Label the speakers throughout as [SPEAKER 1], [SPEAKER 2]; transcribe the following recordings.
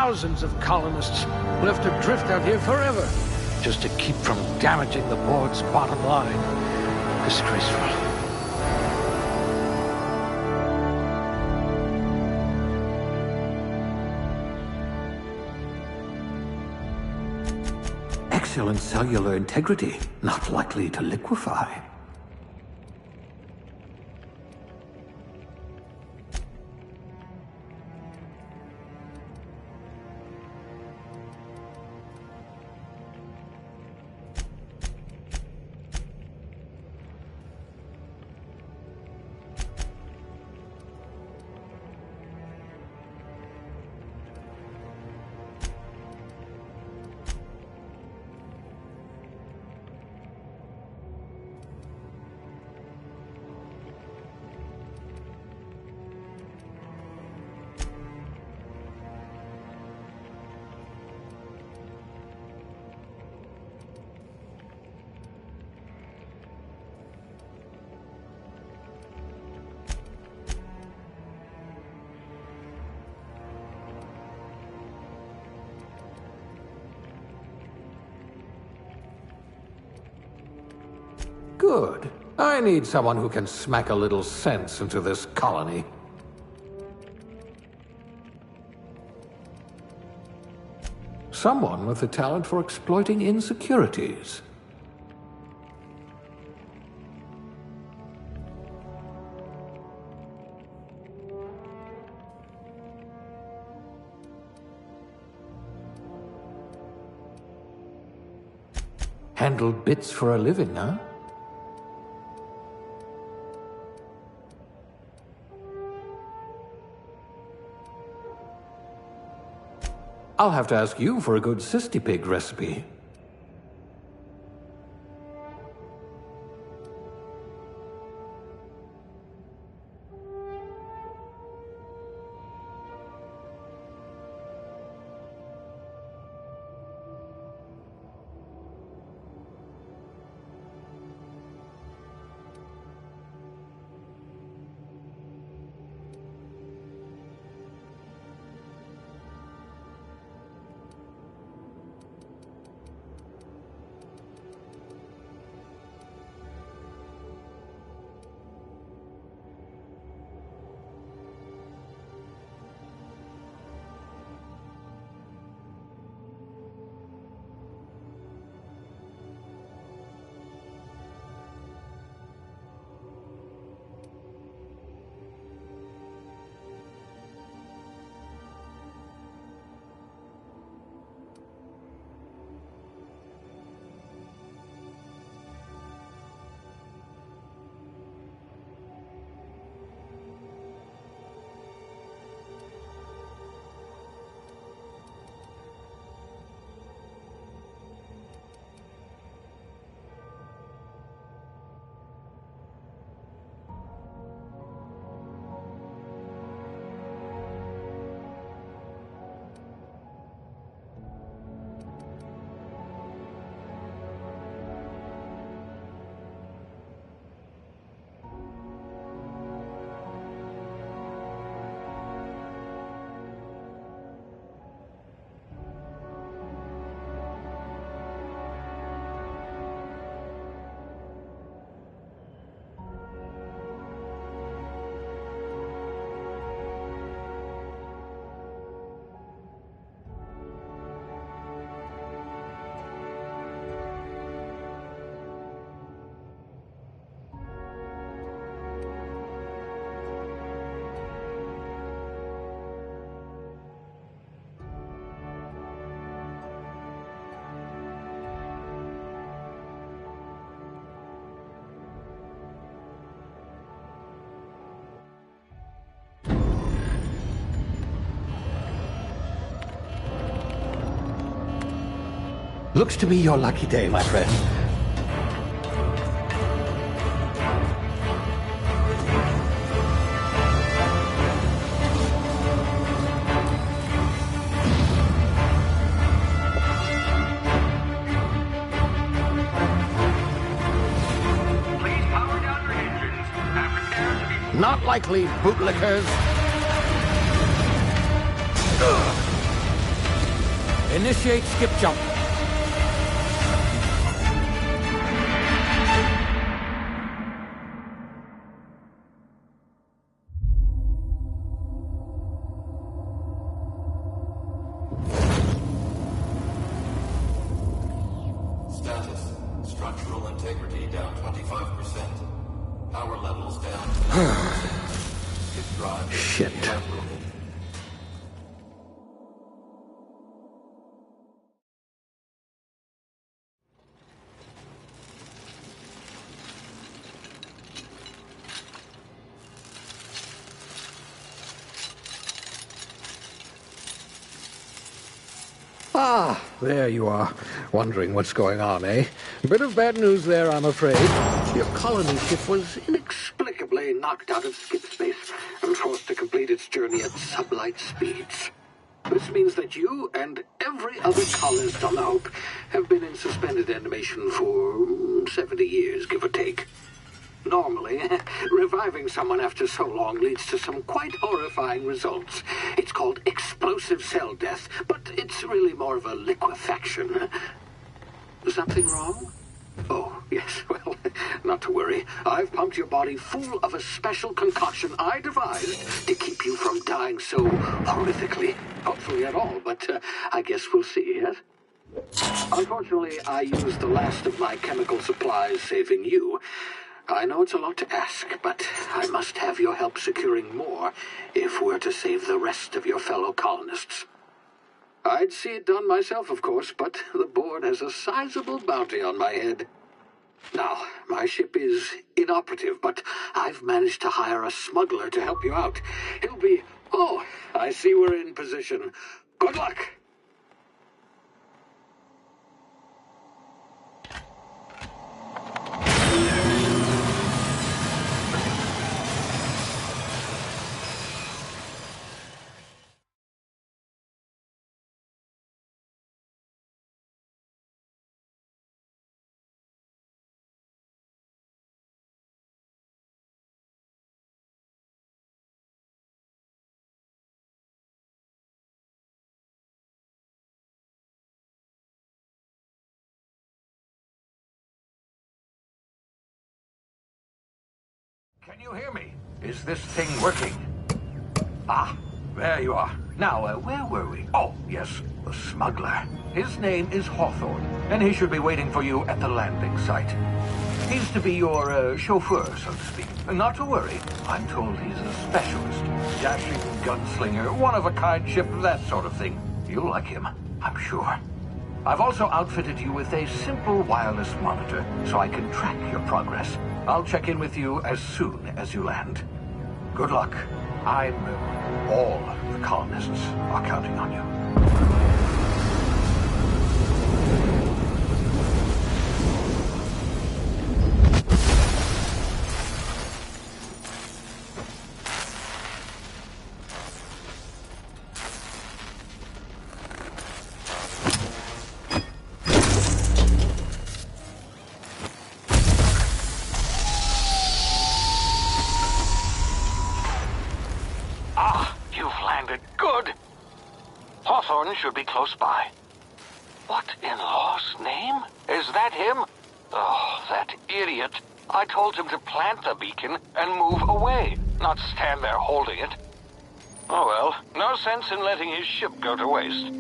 [SPEAKER 1] thousands of colonists will have to drift out here forever just to keep from damaging the board's bottom line. Disgraceful. Excellent cellular integrity, not likely to liquefy. Good. I need someone who can smack a little sense into this colony. Someone with the talent for exploiting insecurities. Handle bits for a living, huh? I'll have to ask you for a good Cystipig recipe. Looks to be your lucky day, my friend.
[SPEAKER 2] Please power down your engines and prepare to be...
[SPEAKER 1] Not likely, bootlickers. Initiate skip jump.
[SPEAKER 3] Status. Structural integrity down 25%. Power levels down 10%. His drive is
[SPEAKER 1] Shit.
[SPEAKER 3] evaporated.
[SPEAKER 1] Ah, there you are. Wondering what's going on, eh? Bit of bad news there, I'm afraid. Your colony ship was inexplicably knocked out of skip space and forced to complete its journey at sublight speeds. This means that you and every other colonist on the Hope have been in suspended animation for 70 years, give or take. Normally, reviving someone after so long leads to some quite horrifying results. It's called explosive cell death, but it's really more of a liquefaction. Something wrong? Oh, yes, well, not to worry. I've pumped your body full of a special concoction I devised to keep you from dying so horrifically. Hopefully at all, but I guess we'll see, yes? Unfortunately, I used the last of my chemical supplies saving you. I know it's a lot to ask, but I must have your help securing more if we're to save the rest of your fellow colonists. I'd see it done myself, of course, but the board has a sizable bounty on my head. Now, my ship is inoperative, but I've managed to hire a smuggler to help you out. He'll be... Oh, I see we're in position. Good luck! Can you hear me? Is this thing working? Ah, there you are. Now, where were we? Oh, yes, the smuggler. His name is Hawthorne, and he should be waiting for you at the landing site. He's to be your chauffeur, so to speak. Not to worry. I'm told he's a specialist. Dashing gunslinger, one-of-a-kind ship, that sort of thing. You'll like him, I'm sure. I've also outfitted you with a simple wireless monitor, so I can track your progress. I'll check in with you as soon as you land. Good luck. All the colonists are counting on you. Hawthorne should be close by. What in law's name? Is that him? Oh, that idiot. I told him to plant the beacon and move away, not stand there holding it. Oh well, no sense in letting his ship go to waste.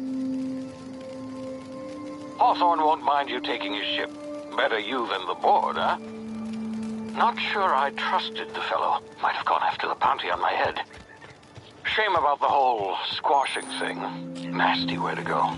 [SPEAKER 1] Hawthorne won't mind you taking his ship. Better you than the board, huh? Not sure I trusted the fellow. Might have gone after the bounty on my head. Shame about the whole squashing thing. Nasty way to go.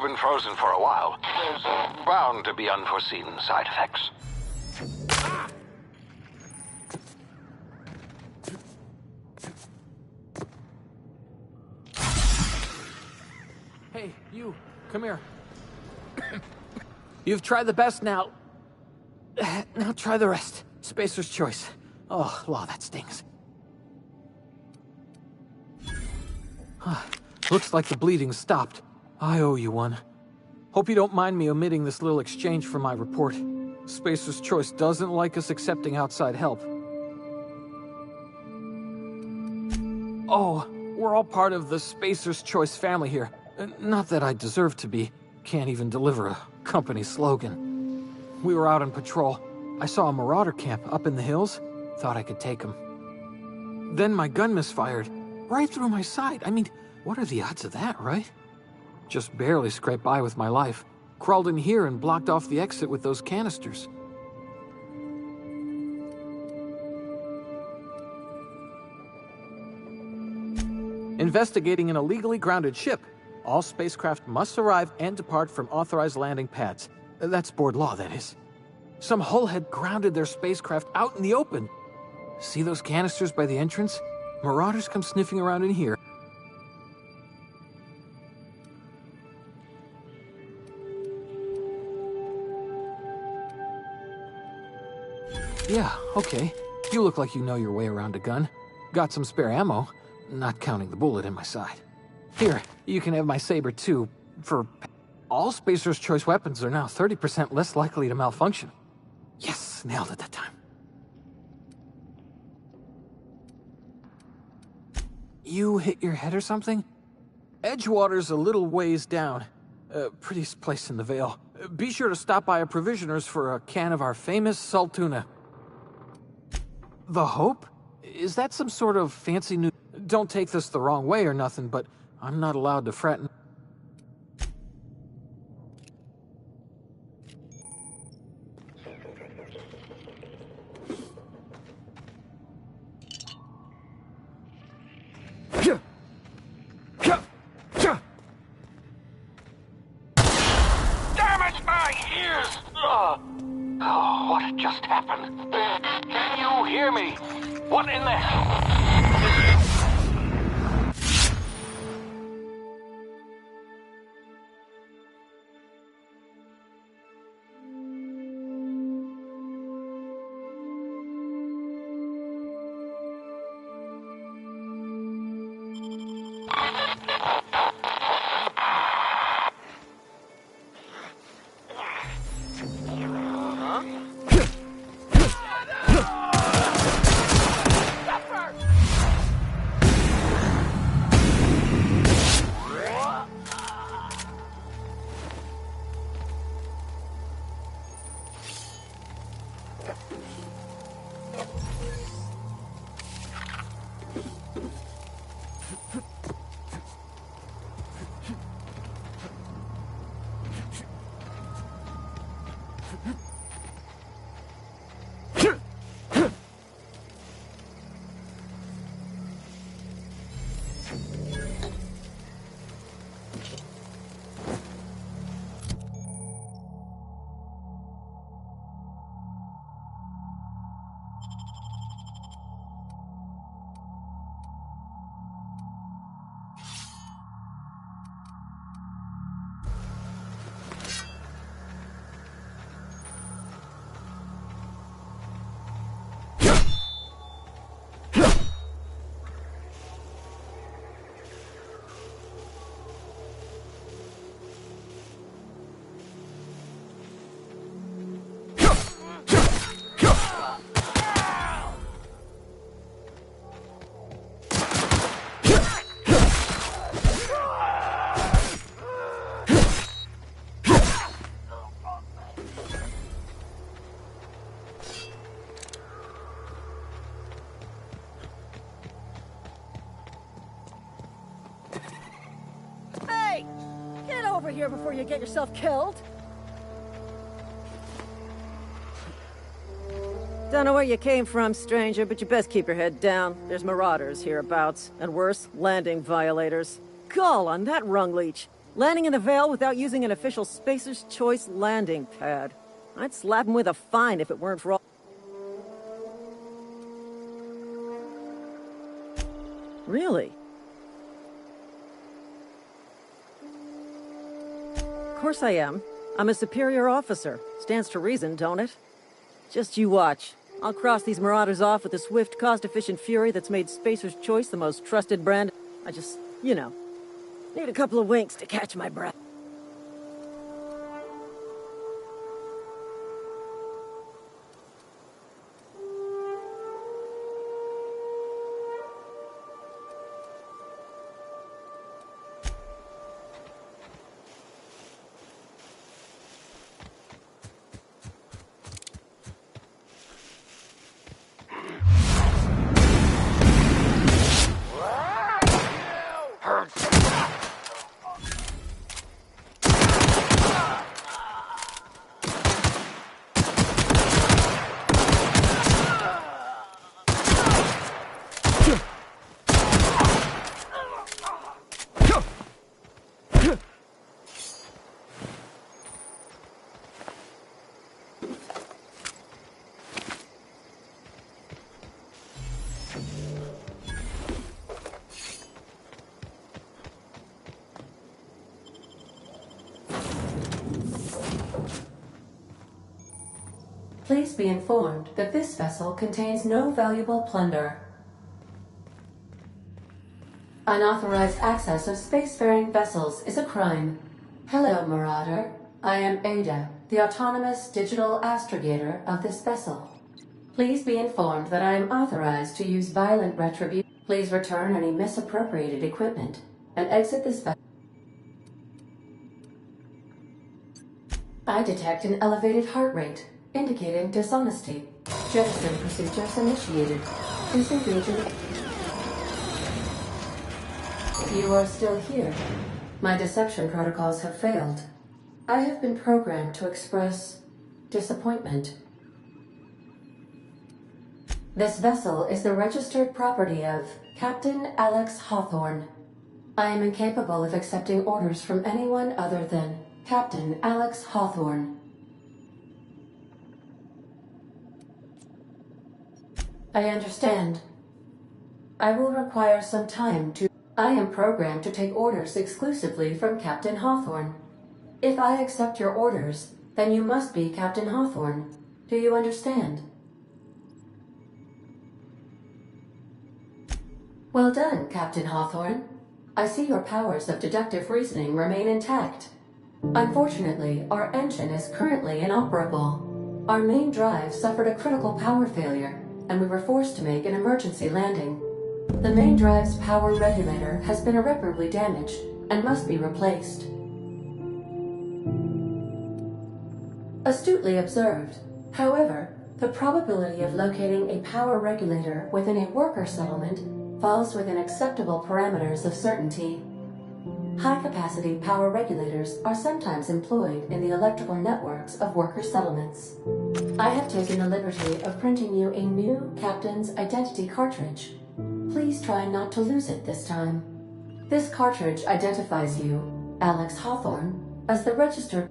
[SPEAKER 1] been frozen for a while. There's bound to be unforeseen side effects.
[SPEAKER 4] Hey, you, come here. You've tried the best now. Now try the rest. Spacer's choice. Oh, law, that stings. Looks like the bleeding stopped. I owe you one. Hope you don't mind me omitting this little exchange from my report. Spacer's choice doesn't like us accepting outside help. Oh, we're all part of the Spacer's Choice family here. Not that I deserve to be. Can't even deliver a company slogan. We were out on patrol. I saw a marauder camp up in the hills. Thought I could take them. Then my gun misfired. Right through my side. I mean, what are the odds of that, right? Just barely scraped by with my life. Crawled in here and blocked off the exit with those canisters. Investigating an illegally grounded ship. All spacecraft must arrive and depart from authorized landing pads. That's board law, that is. Some hullhead grounded their spacecraft out in the open. See those canisters by the entrance? Marauders come sniffing around in here. Yeah, okay. You look like you know your way around a gun. Got some spare ammo, not counting the bullet in my side. Here, you can have my saber too. For all Spacer's Choice weapons are now 30% less likely to malfunction. Yes, nailed it that time. You hit your head or something? Edgewater's a little ways down. Prettiest place in the Vale. Be sure to stop by a provisioner's for a can of our famous salt tuna. The Hope? Is that some sort of fancy new... Don't take this the wrong way or nothing, but I'm not allowed to fraternize.
[SPEAKER 1] Damage my ears! Oh, what just happened? Can you hear me? What in the hell?
[SPEAKER 5] Over here before you get yourself killed. Don't know where you came from, stranger, but you best keep your head down. There's marauders hereabouts, and worse, landing violators. Gall on that rung leech. Landing in the Vale without using an official Spacer's Choice landing pad. I'd slap him with a fine if it weren't for all... Really? Of course I am. I'm a superior officer. Stands to reason, don't it? Just you watch. I'll cross these marauders off with the swift, cost-efficient fury that's made Spacer's Choice the most trusted brand. I just, need a couple of winks to catch my breath.
[SPEAKER 6] Please be informed that this vessel contains no valuable plunder. Unauthorized access of spacefaring vessels is a crime. Hello, Marauder. I am Ada, the autonomous digital astrogator of this vessel. Please be informed that I am authorized to use violent retribution. Please return any misappropriated equipment and exit this vessel. I detect an elevated heart rate, indicating dishonesty. Jettison procedures initiated. Disengaging. You are still here. My deception protocols have failed. I have been programmed to express disappointment. This vessel is the registered property of Captain Alex Hawthorne. I am incapable of accepting orders from anyone other than Captain Alex Hawthorne. I understand. I will require some time to... I am programmed to take orders exclusively from Captain Hawthorne. If I accept your orders, then you must be Captain Hawthorne. Do you understand? Well done, Captain Hawthorne. I see your powers of deductive reasoning remain intact. Unfortunately, our engine is currently inoperable. Our main drive suffered a critical power failure, and we were forced to make an emergency landing. The main drive's power regulator has been irreparably damaged and must be replaced. Astutely observed. However, the probability of locating a power regulator within a worker settlement falls within acceptable parameters of certainty. High-capacity power regulators are sometimes employed in the electrical networks of worker settlements. I have taken the liberty of printing you a new Captain's Identity cartridge. Please try not to lose it this time. This cartridge identifies you, Alex Hawthorne, as the registered...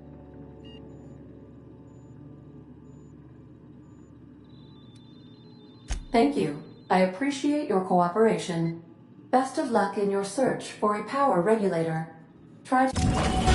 [SPEAKER 6] Thank you. I appreciate your cooperation. Best of luck in your search for a power regulator. Try to...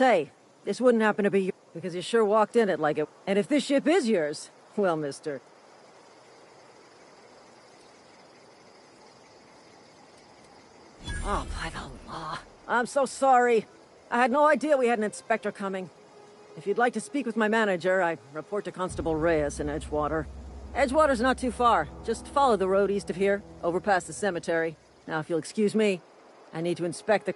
[SPEAKER 5] say, this wouldn't happen to be yours, because you sure walked in it like it. And if this ship is yours, well, mister. Oh, by the law. I'm so sorry. I had no idea we had an inspector coming. If you'd like to speak with my manager, I report to Constable Reyes in Edgewater. Edgewater's not too far. Just follow the road east of here, over past the cemetery. Now, if you'll excuse me, I need to inspect the...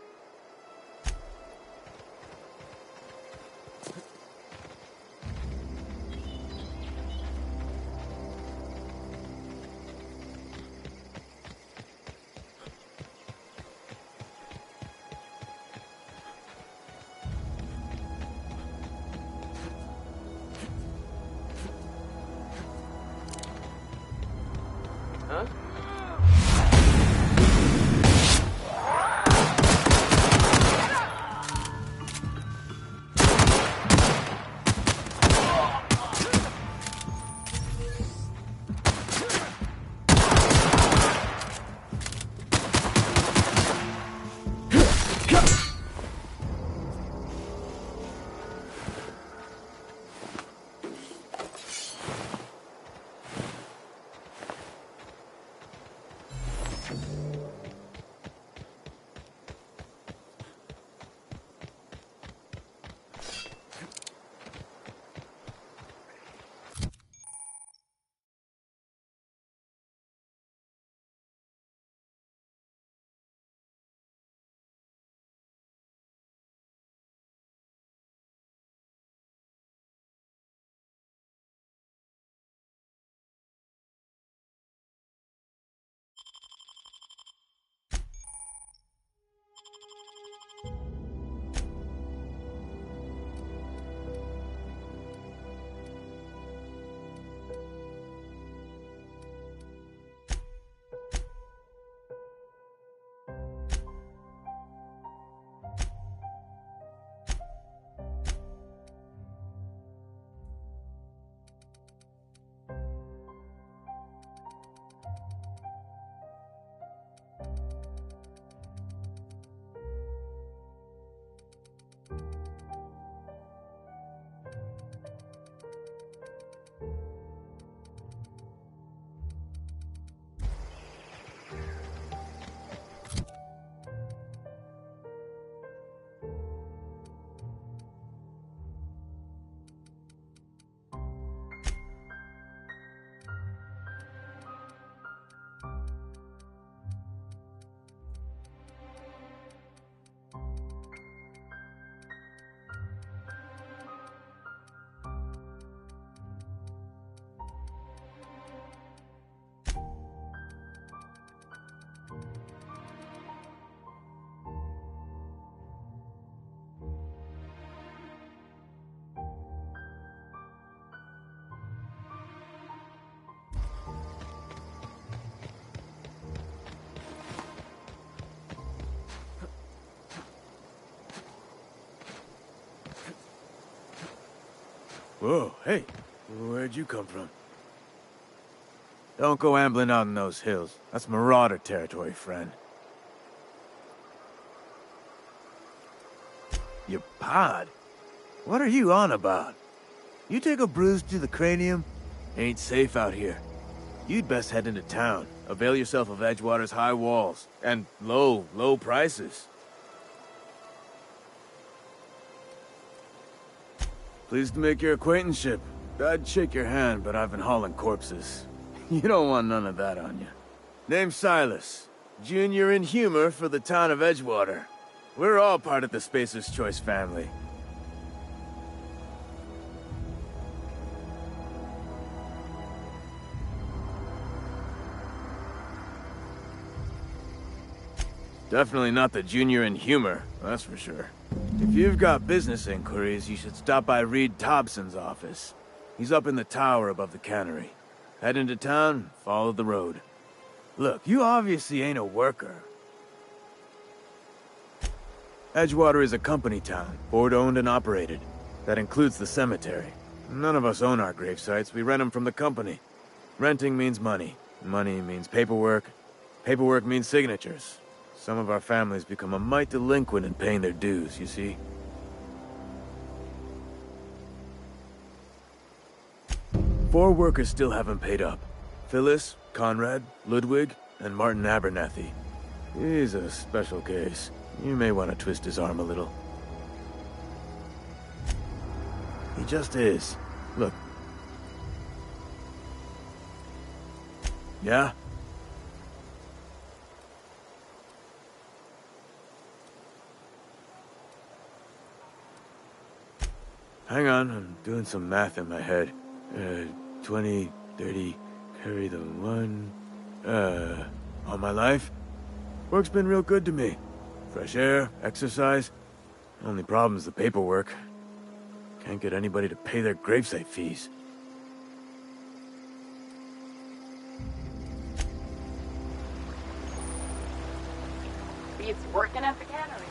[SPEAKER 7] Whoa, hey, where'd you come from? Don't go ambling out in those hills. That's Marauder territory, friend. Your pod? What are you on about? You take a bruise to the cranium? Ain't safe out here. You'd best head into town. Avail yourself of Edgewater's high walls. And low prices. Pleased to make your acquaintanceship. I'd shake your hand, but I've been hauling corpses. You don't want none of that on you. Name's Silas. Junior in humor for the town of Edgewater. We're all part of the Spacer's Choice family. Definitely not the junior in humor, that's for sure. If you've got business inquiries, you should stop by Reed Thompson's office. He's up in the tower above the cannery. Head into town, follow the road. Look, you obviously ain't a worker. Edgewater is a company town, board-owned and operated. That includes the cemetery. None of us own our grave sites, we rent them from the company. Renting means money. Money means paperwork. Paperwork means signatures. Some of our families become a mite delinquent in paying their dues, you see? 4 workers still haven't paid up. Phyllis, Conrad, Ludwig, and Martin Abernathy. He's a special case. You may want to twist his arm a little. He just is. Look. Yeah? Hang on, I'm doing some math in my head. 20, 30, carry the 1... all my life? Work's been real good to me. Fresh air, exercise. Only problem's the paperwork. Can't get anybody to pay their gravesite fees.
[SPEAKER 8] Beats working at the cannery.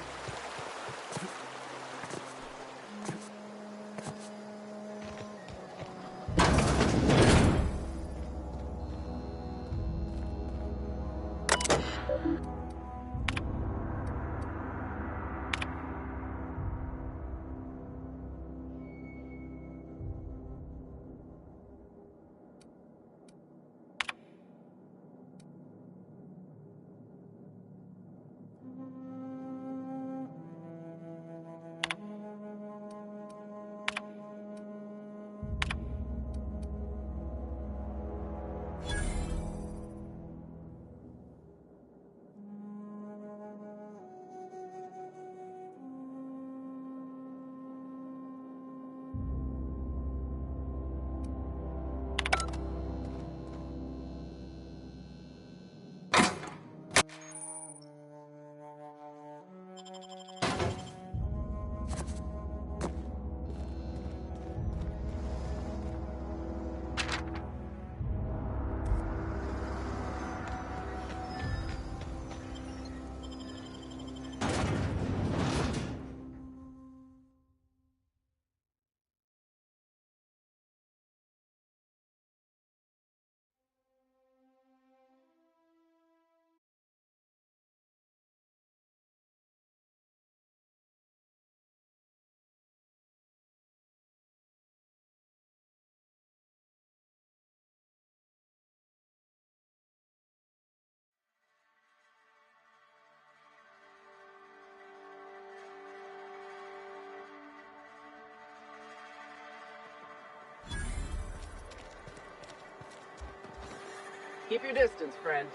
[SPEAKER 9] Keep your distance, friend.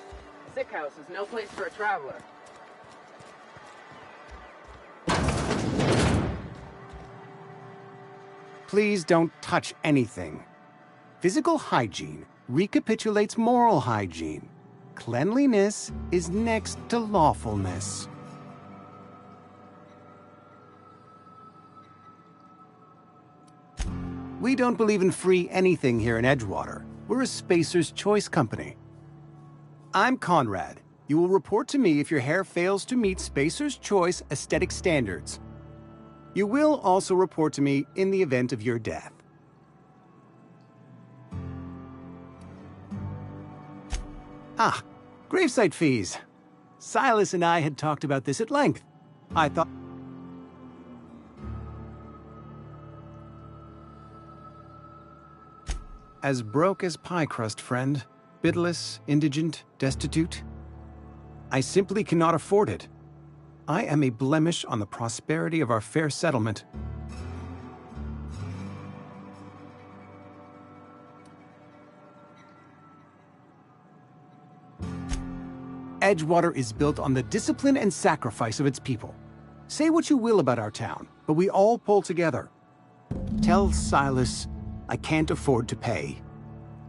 [SPEAKER 9] Sick house is no place for a traveler.
[SPEAKER 10] Please don't touch anything. Physical hygiene recapitulates moral hygiene. Cleanliness is next to lawfulness. We don't believe in free anything here in Edgewater. We're a Spacer's Choice company. I'm Conrad. You will report to me if your hair fails to meet Spacer's Choice aesthetic standards. You will also report to me in the event of your death. Ah, gravesite fees. Silas and I had talked about this at length. I thought... As broke as pie crust, friend. Bidless, indigent, destitute. I simply cannot afford it. I am a blemish on the prosperity of our fair settlement. Edgewater is built on the discipline and sacrifice of its people. Say what you will about our town, but we all pull together. Tell Silas I can't afford to pay,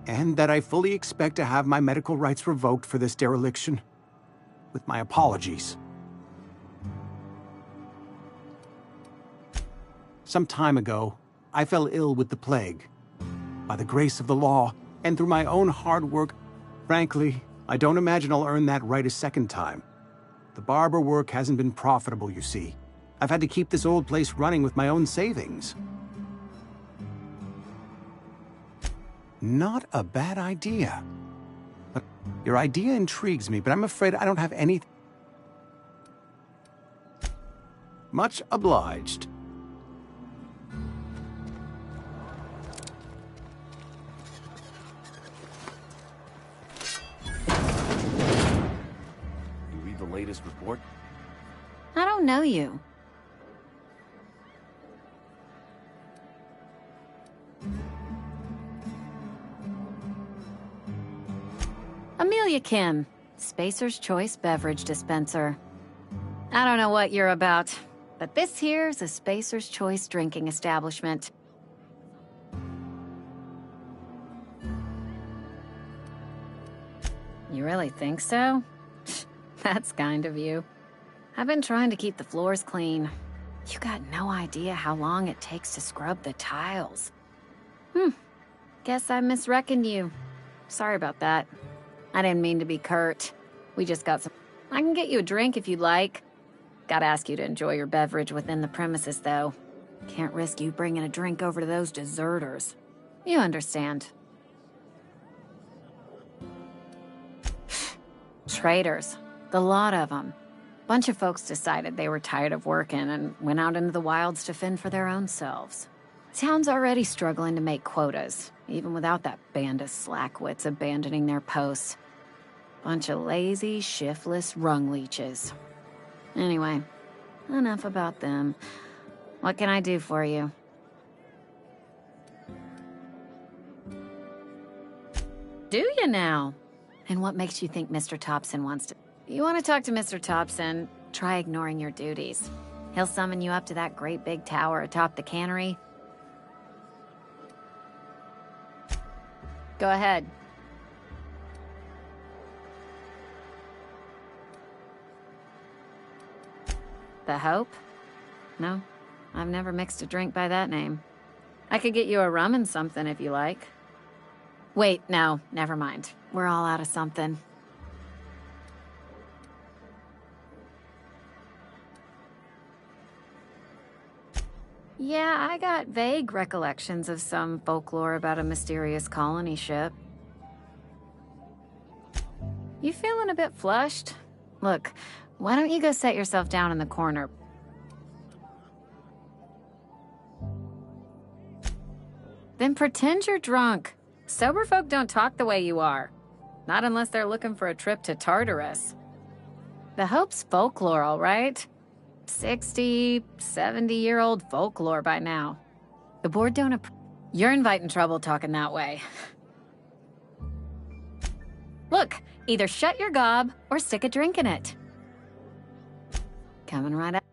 [SPEAKER 10] and that I fully expect to have my medical rights revoked for this dereliction. With my apologies. Some time ago, I fell ill with the plague. By the grace of the law, and through my own hard work, frankly, I don't imagine I'll earn that right a second time. The barber work hasn't been profitable, you see. I've had to keep this old place running with my own savings. Not a bad idea. But your idea intrigues me, but I'm afraid I don't have any... Much obliged.
[SPEAKER 3] this report?
[SPEAKER 11] I don't know you. Amelia Kim, Spacer's Choice Beverage Dispenser. I don't know what you're about, but this here's a Spacer's Choice drinking establishment. You really think so? That's kind of you. I've been trying to keep the floors clean. You got no idea how long it takes to scrub the tiles. Guess I misreckoned you. Sorry about that. I didn't mean to be curt. We just got some... I can get you a drink if you'd like. Gotta ask you to enjoy your beverage within the premises, though. Can't risk you bringing a drink over to those deserters. You understand. Traitors. The lot of them. Bunch of folks decided they were tired of working and went out into the wilds to fend for their own selves. Town's already struggling to make quotas, even without that band of slackwits abandoning their posts. Bunch of lazy, shiftless rung leeches. Anyway, enough about them. What can I do for you? Do you now? And what makes you think Mr. Thompson wants to... You want to talk to Mr. Thompson, try ignoring your duties. He'll summon you up to that great big tower atop the cannery. Go ahead. The Hope? No, I've never mixed a drink by that name. I could get you a rum and something if you like. Wait, no, never mind. We're all out of something. Yeah, I got vague recollections of some folklore about a mysterious colony ship. You feeling a bit flushed? Look, why don't you go set yourself down in the corner? Then pretend you're drunk. Sober folk don't talk the way you are. Not unless they're looking for a trip to Tartarus. The Hope's folklore, all right? 60, 70-year-old folklore by now. The board don't You're inviting trouble talking that way. Look, either shut your gob or stick a drink in it. Coming right up.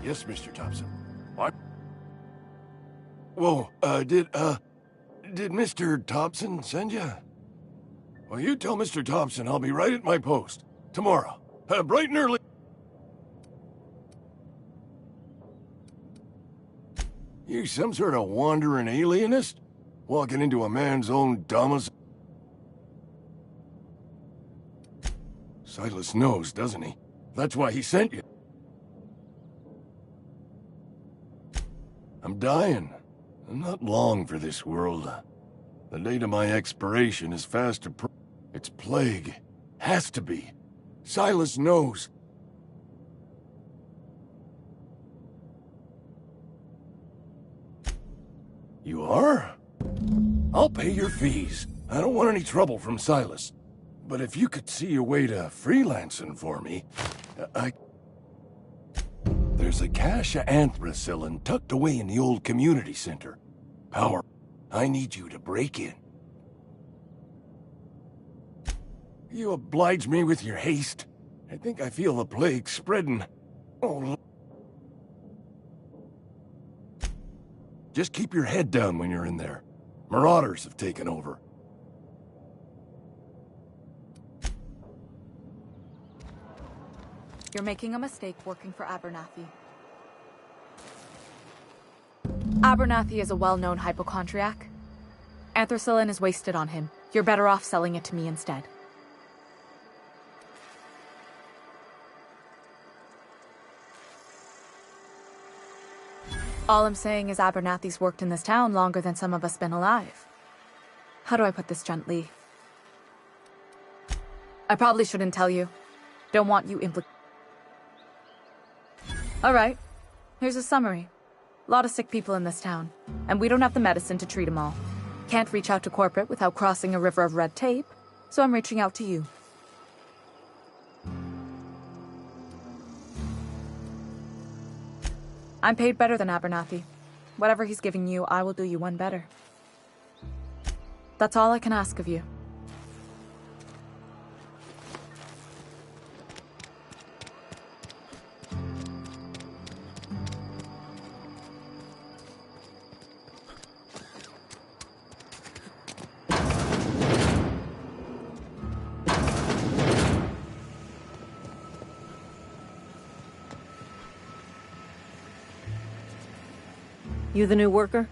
[SPEAKER 12] Yes, Mr. Thompson. What? Whoa, did Mr. Thompson send you? Well, you tell Mr. Thompson I'll be right at my post. Tomorrow. Bright and early. You some sort of wandering alienist? Walking into a man's own domicile? Silas knows, doesn't he? That's why he sent you. I'm dying. I'm not long for this world. The date of my expiration is fast approaching. It's plague. Has to be. Silas knows. You are? I'll pay your fees. I don't want any trouble from Silas. But if you could see your way to freelancing for me, There's a cache of anthracillin tucked away in the old community center. Power, I need you to break in. You oblige me with your haste. I think I feel the plague spreading. Oh, just keep your head down when you're in there. Marauders have taken over.
[SPEAKER 13] You're making a mistake working for Abernathy. Abernathy is a well-known hypochondriac. Anthracillin is wasted on him. You're better off selling it to me instead. All I'm saying is Abernathy's worked in this town longer than some of us been alive. How do I put this gently? I probably shouldn't tell you. Don't want you Alright, here's a summary. Lot of sick people in this town, and we don't have the medicine to treat them all. Can't reach out to corporate without crossing a river of red tape, so I'm reaching out to you. I'm paid better than Abernathy. Whatever he's giving you, I will do you one better. That's all I can ask of you.
[SPEAKER 5] You the new worker?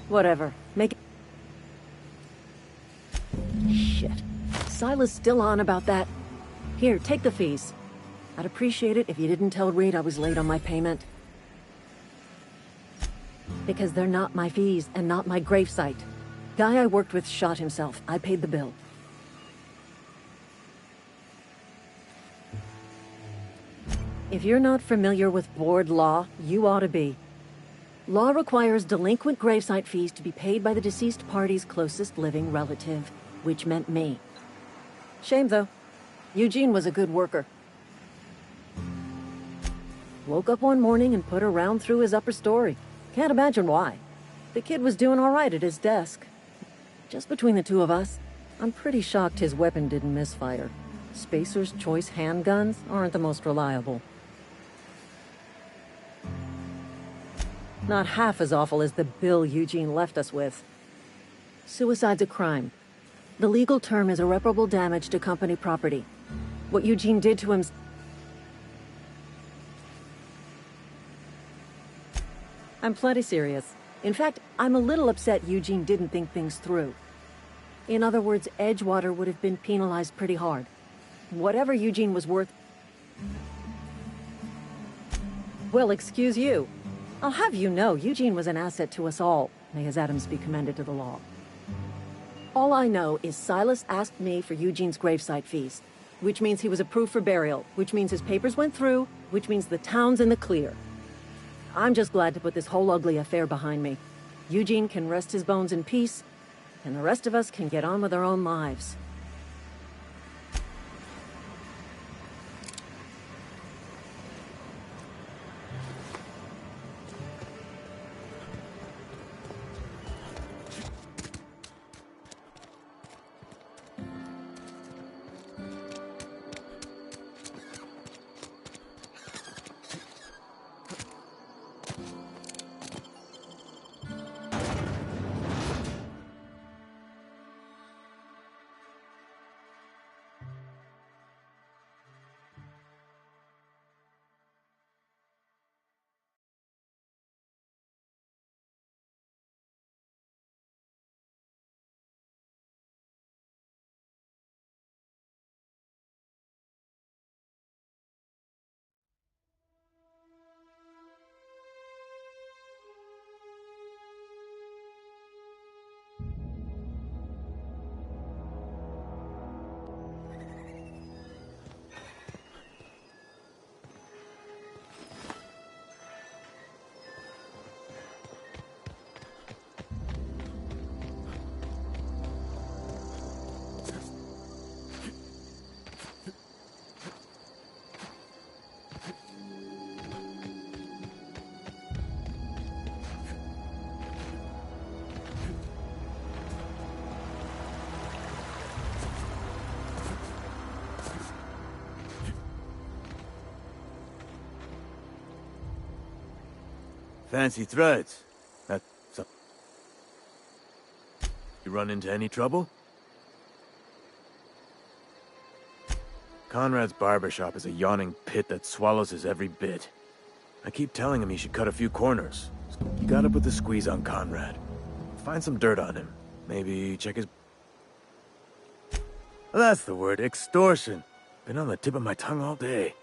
[SPEAKER 5] Whatever. Make it... Shit. Silas still on about that. Here, take the fees. I'd appreciate it if you didn't tell Reed I was late on my payment. Because they're not my fees and not my gravesite. Guy I worked with shot himself. I paid the bill. If you're not familiar with board law, you ought to be. Law requires delinquent gravesite fees to be paid by the deceased party's closest living relative, which meant me. Shame, though. Eugene was a good worker. Woke up one morning and put a round through his upper story. Can't imagine why. The kid was doing all right at his desk. Just between the two of us, I'm pretty shocked his weapon didn't misfire. Spacer's Choice handguns aren't the most reliable. Not half as awful as the bill Eugene left us with. Suicide's a crime. The legal term is irreparable damage to company property. What Eugene did to him... I'm plenty serious. In fact, I'm a little upset Eugene didn't think things through. In other words, Edgewater would have been penalized pretty hard. Whatever Eugene was worth... Well, excuse you. I'll have you know, Eugene was an asset to us all. May his atoms be commended to the law. All I know is Silas asked me for Eugene's gravesite fees, which means he was approved for burial, which means his papers went through, which means the town's in the clear. I'm just glad to put this whole ugly affair behind me. Eugene can rest his bones in peace, and the rest of us can get on with our own lives.
[SPEAKER 7] Fancy threads. That's a... You run into any trouble? Conrad's barbershop is a yawning pit that swallows his every bit. I keep telling him he should cut a few corners. You gotta put the squeeze on Conrad. Find some dirt on him. Maybe check his... That's the word, extortion. Been on the tip of my tongue all day.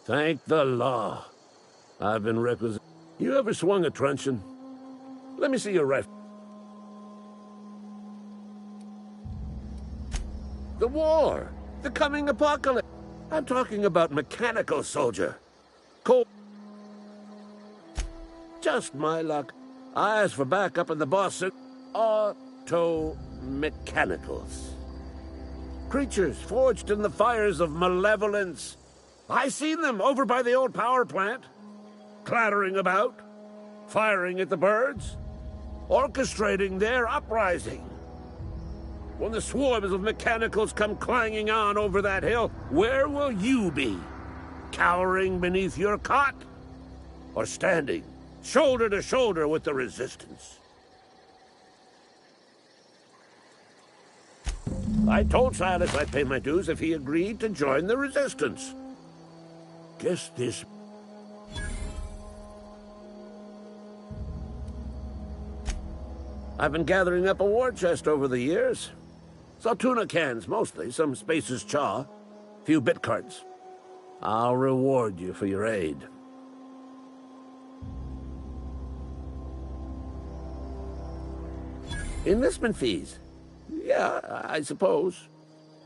[SPEAKER 14] Thank the law. I've been requisite. You ever swung a truncheon? Let me see your rifle. The war! The coming apocalypse! I'm talking about mechanical soldier. Cold. Just my luck. I asked for backup and the boss said, auto-mechanicals. Creatures forged in the fires of malevolence. I seen them over by the old power plant, clattering about, firing at the birds, orchestrating their uprising. When the swarms of mechanicals come clanging on over that hill, where will you be? Cowering beneath your cot? Or standing, shoulder to shoulder with the resistance? I told Silas I'd pay my dues if he agreed to join the resistance. Guess this... I've been gathering up a war chest over the years. Saltuna cans, mostly. Some Spacer's chaw. Few bit cards. I'll reward you for your aid. Enlistment fees? Yeah, I suppose.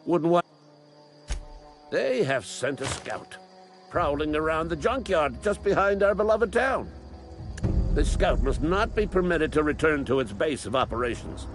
[SPEAKER 14] Wouldn't want... They have sent a scout, prowling around the junkyard just behind our beloved town. This scout must not be permitted to return to its base of operations.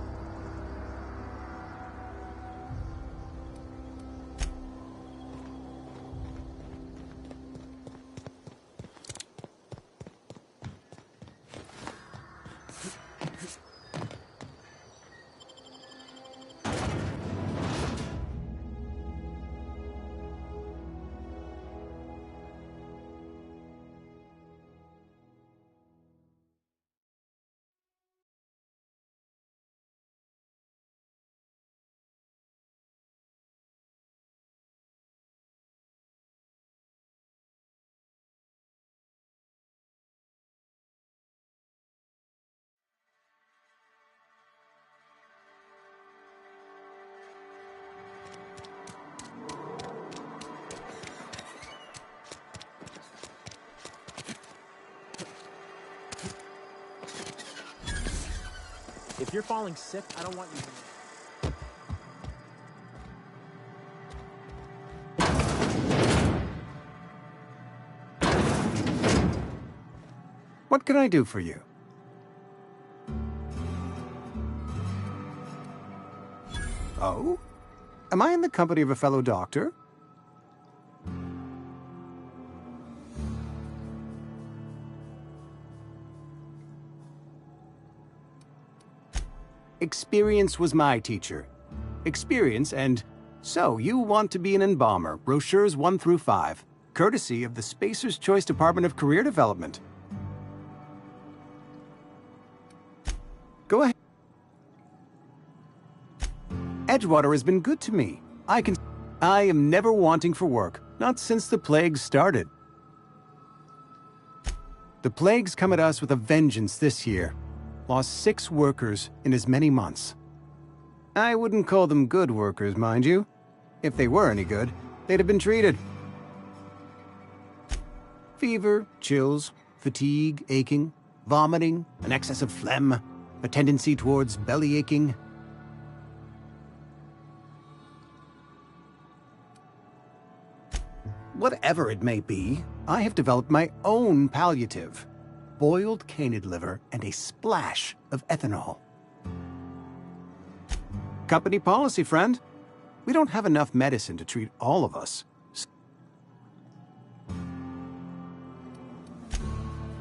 [SPEAKER 15] If you're falling sick, I don't want you.
[SPEAKER 10] What can I do for you? Oh? Am I in the company of a fellow doctor? Experience was my teacher. Experience and... So, you want to be an embalmer, brochures 1 through 5, courtesy of the Spacer's Choice Department of Career Development. Go ahead. Edgewater has been good to me. I am never wanting for work, not since the plague started. The plague's come at us with a vengeance this year. Lost 6 workers in as many months. I wouldn't call them good workers, mind you. If they were any good, they'd have been treated. Fever, chills, fatigue, aching, vomiting, an excess of phlegm, a tendency towards belly aching. whatever it may be, I have developed my own palliative. Boiled canid liver and a splash of ethanol. Company policy, friend. We don't have enough medicine to treat all of us.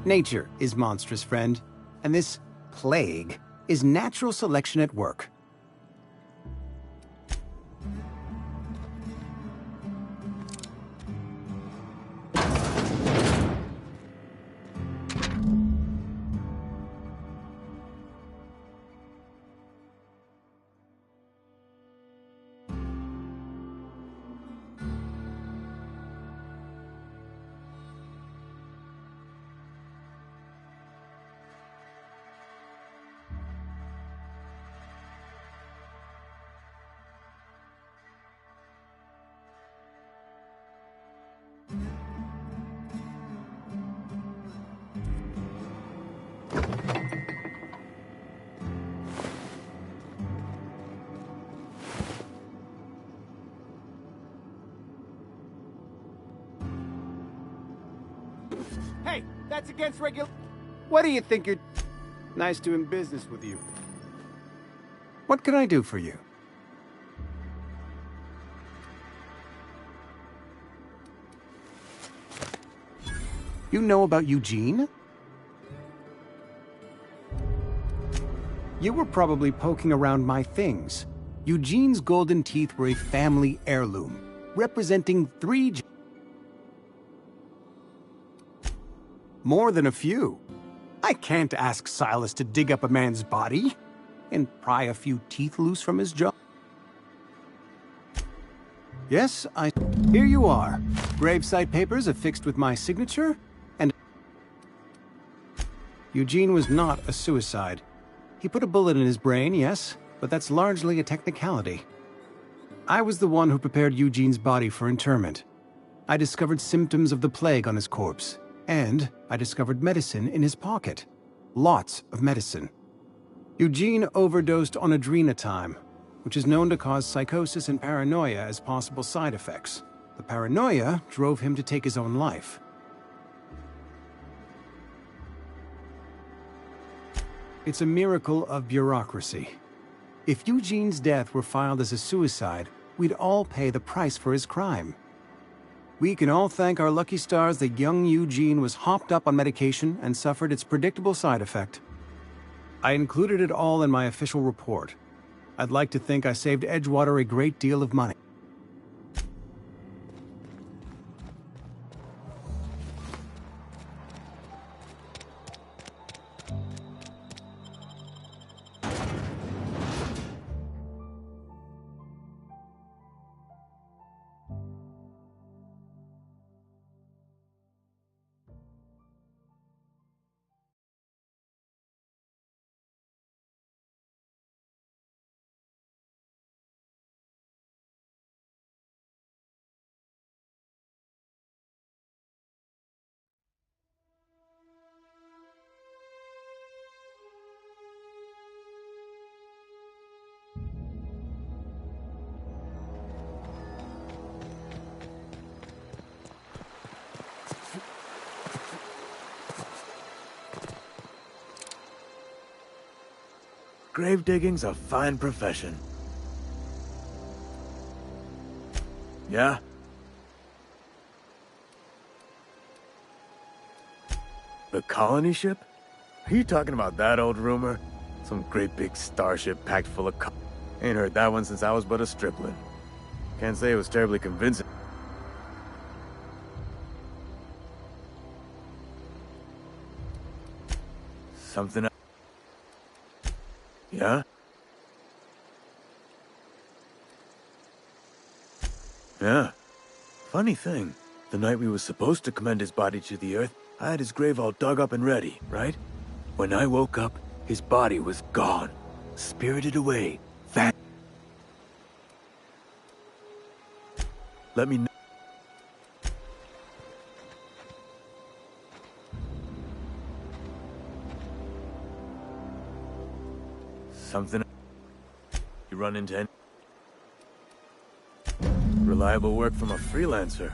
[SPEAKER 10] Nature is monstrous, friend, and this plague is natural selection at work. Hey, that's against regular... What do you think you're... Nice doing business with you. What can I do for you? You know about Eugene? You were probably poking around my things. Eugene's golden teeth were a family heirloom, representing 3... More than a few. I can't ask Silas to dig up a man's body and pry a few teeth loose from his jaw. Yes, Here you are. Gravesite papers affixed with my signature, and... Eugene was not a suicide. He put a bullet in his brain, yes, but that's largely a technicality. I was the one who prepared Eugene's body for interment. I discovered symptoms of the plague on his corpse. And I discovered medicine in his pocket. Lots of medicine. Eugene overdosed on adrenatime, which is known to cause psychosis and paranoia as possible side effects. The paranoia drove him to take his own life. It's a miracle of bureaucracy. If Eugene's death were filed as a suicide, we'd all pay the price for his crime. We can all thank our lucky stars that young Eugene was hopped up on medication and suffered its predictable side effect. I included it all in my official report. I'd like to think I saved Edgewater a great deal of money.
[SPEAKER 7] Grave digging's a fine profession. Yeah? The colony ship? Are you talking about that old rumor? Some great big starship packed full of Ain't heard that one since I was but a stripling. Can't say it was terribly convincing. Something else. Yeah? Yeah. Funny thing, the night we were supposed to commend his body to the earth, I had his grave all dug up and ready, right? When I woke up, his body was gone. Spirited away. Let me know. Something you run into any reliable work from a freelancer.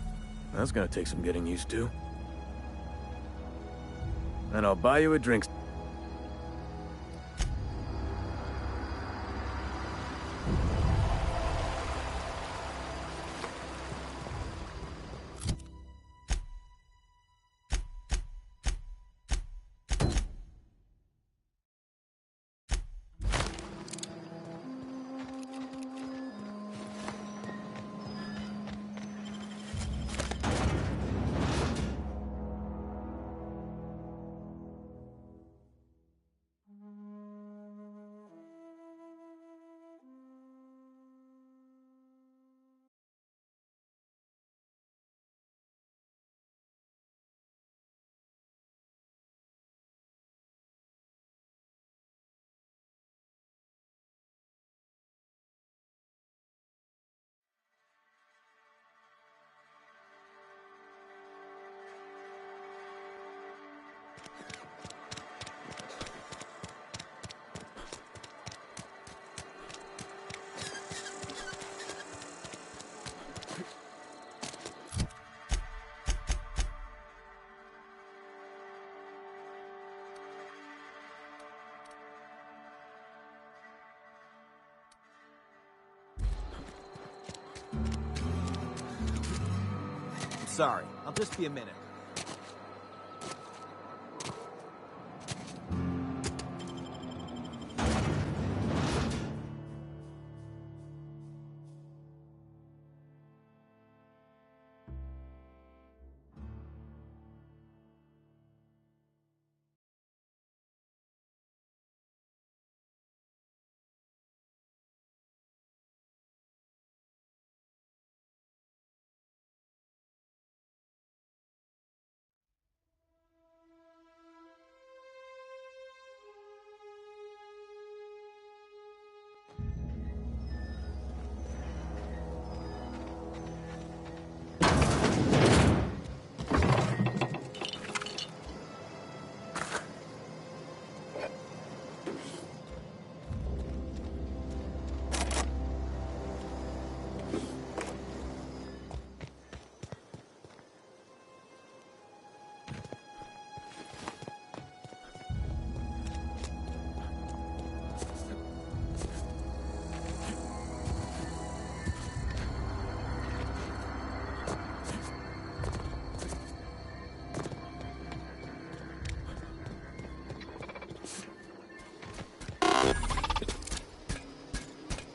[SPEAKER 7] That's gonna take some getting used to. And I'll buy you a drink.
[SPEAKER 15] Sorry, I'll just be a minute.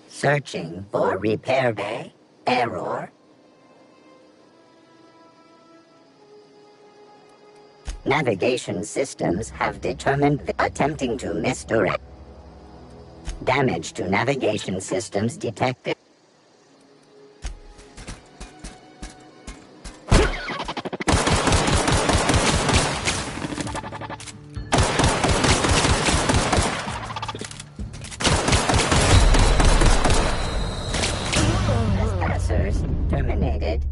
[SPEAKER 16] Searching for repair bay. Error. Navigation systems have determined that attempting to misdirect. Damage to navigation systems detected. Trespassers terminated.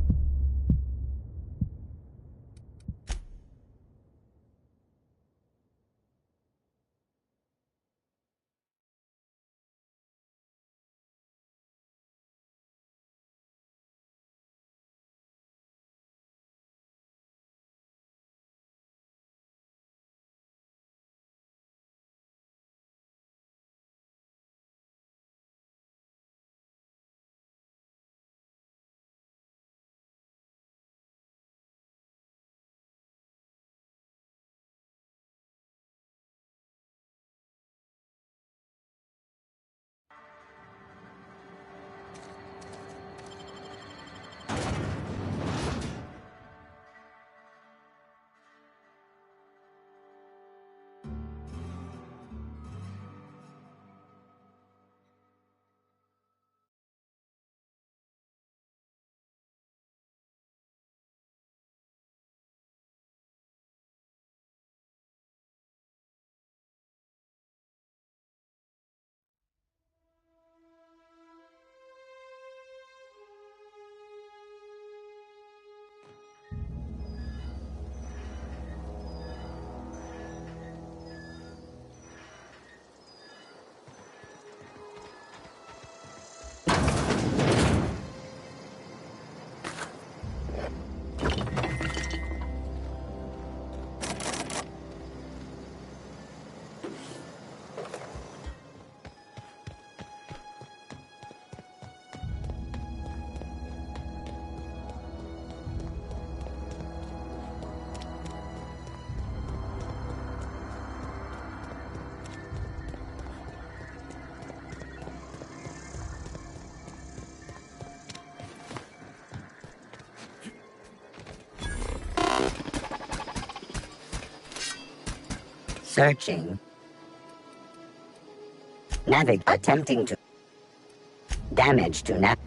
[SPEAKER 16] Searching. Attempting to. Damage to nav.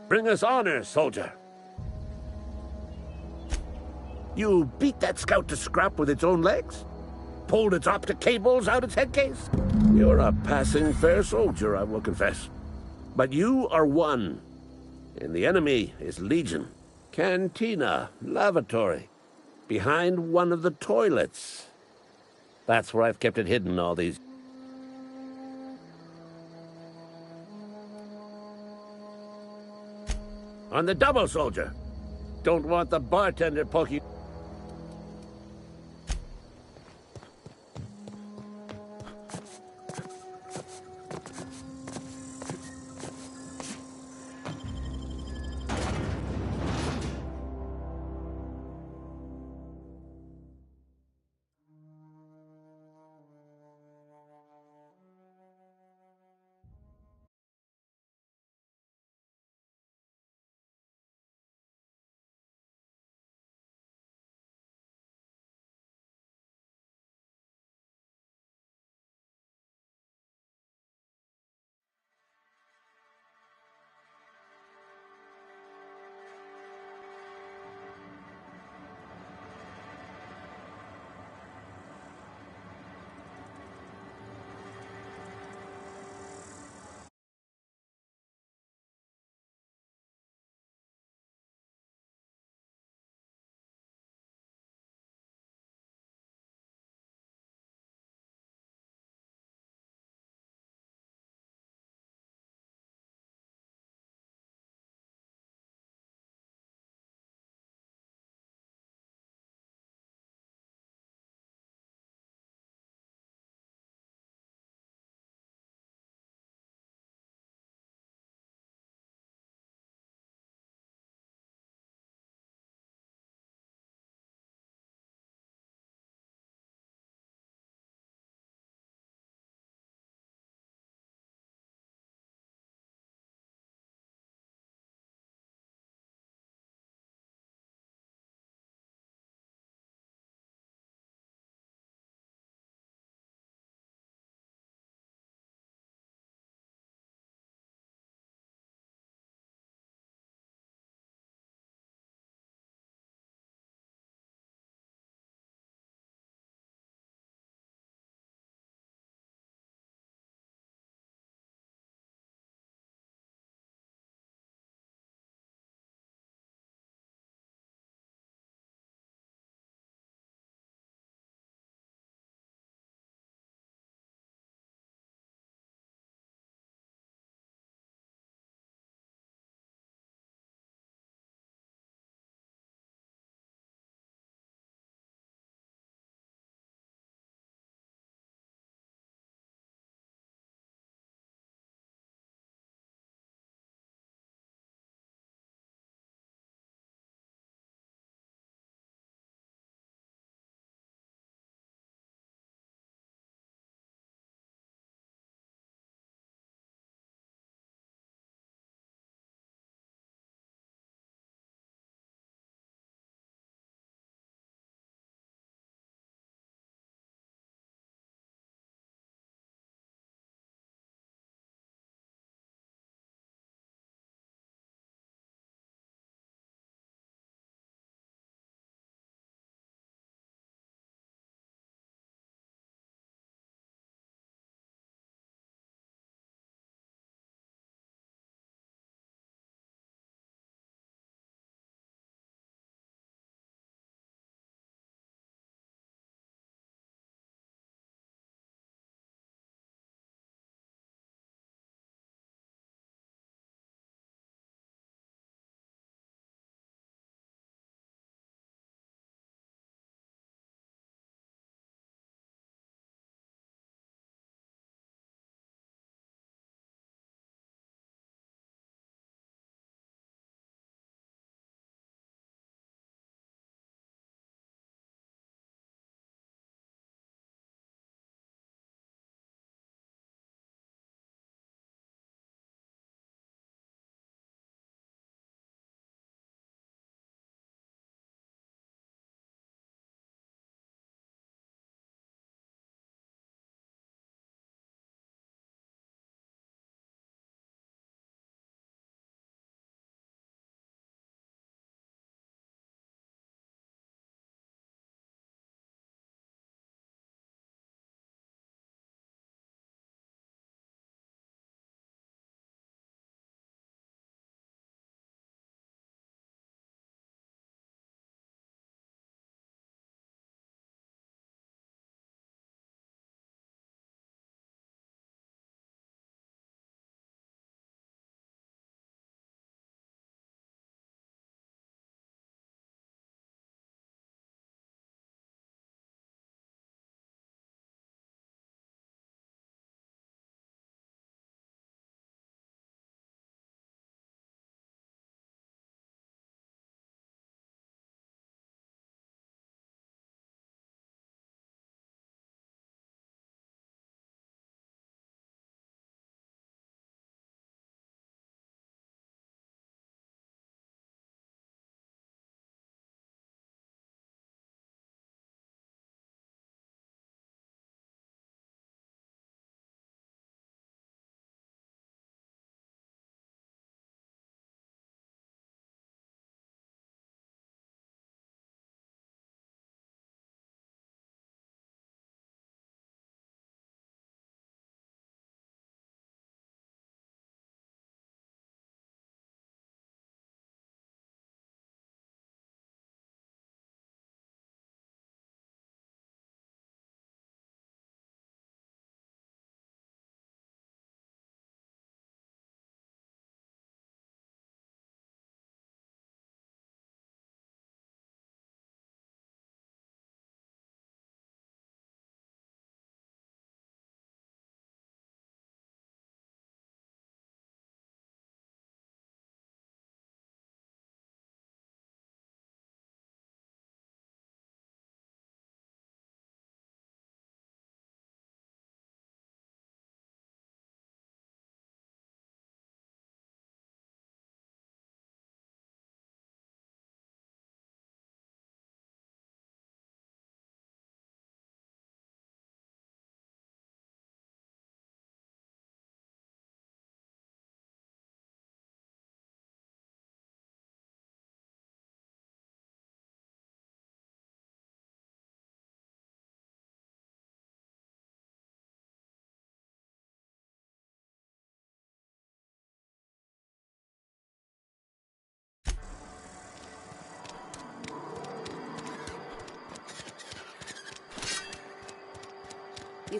[SPEAKER 14] Bring us honor, soldier. You beat that scout to scrap with its own legs? Pulled its optic cables out its head case? You're a passing fair soldier, I will confess. But you are one, and the enemy is Legion. Cantina, lavatory, behind one of the toilets. That's where I've kept it hidden all these... On the double, soldier. Don't want the bartender poking...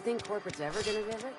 [SPEAKER 17] you think corporate's ever gonna visit?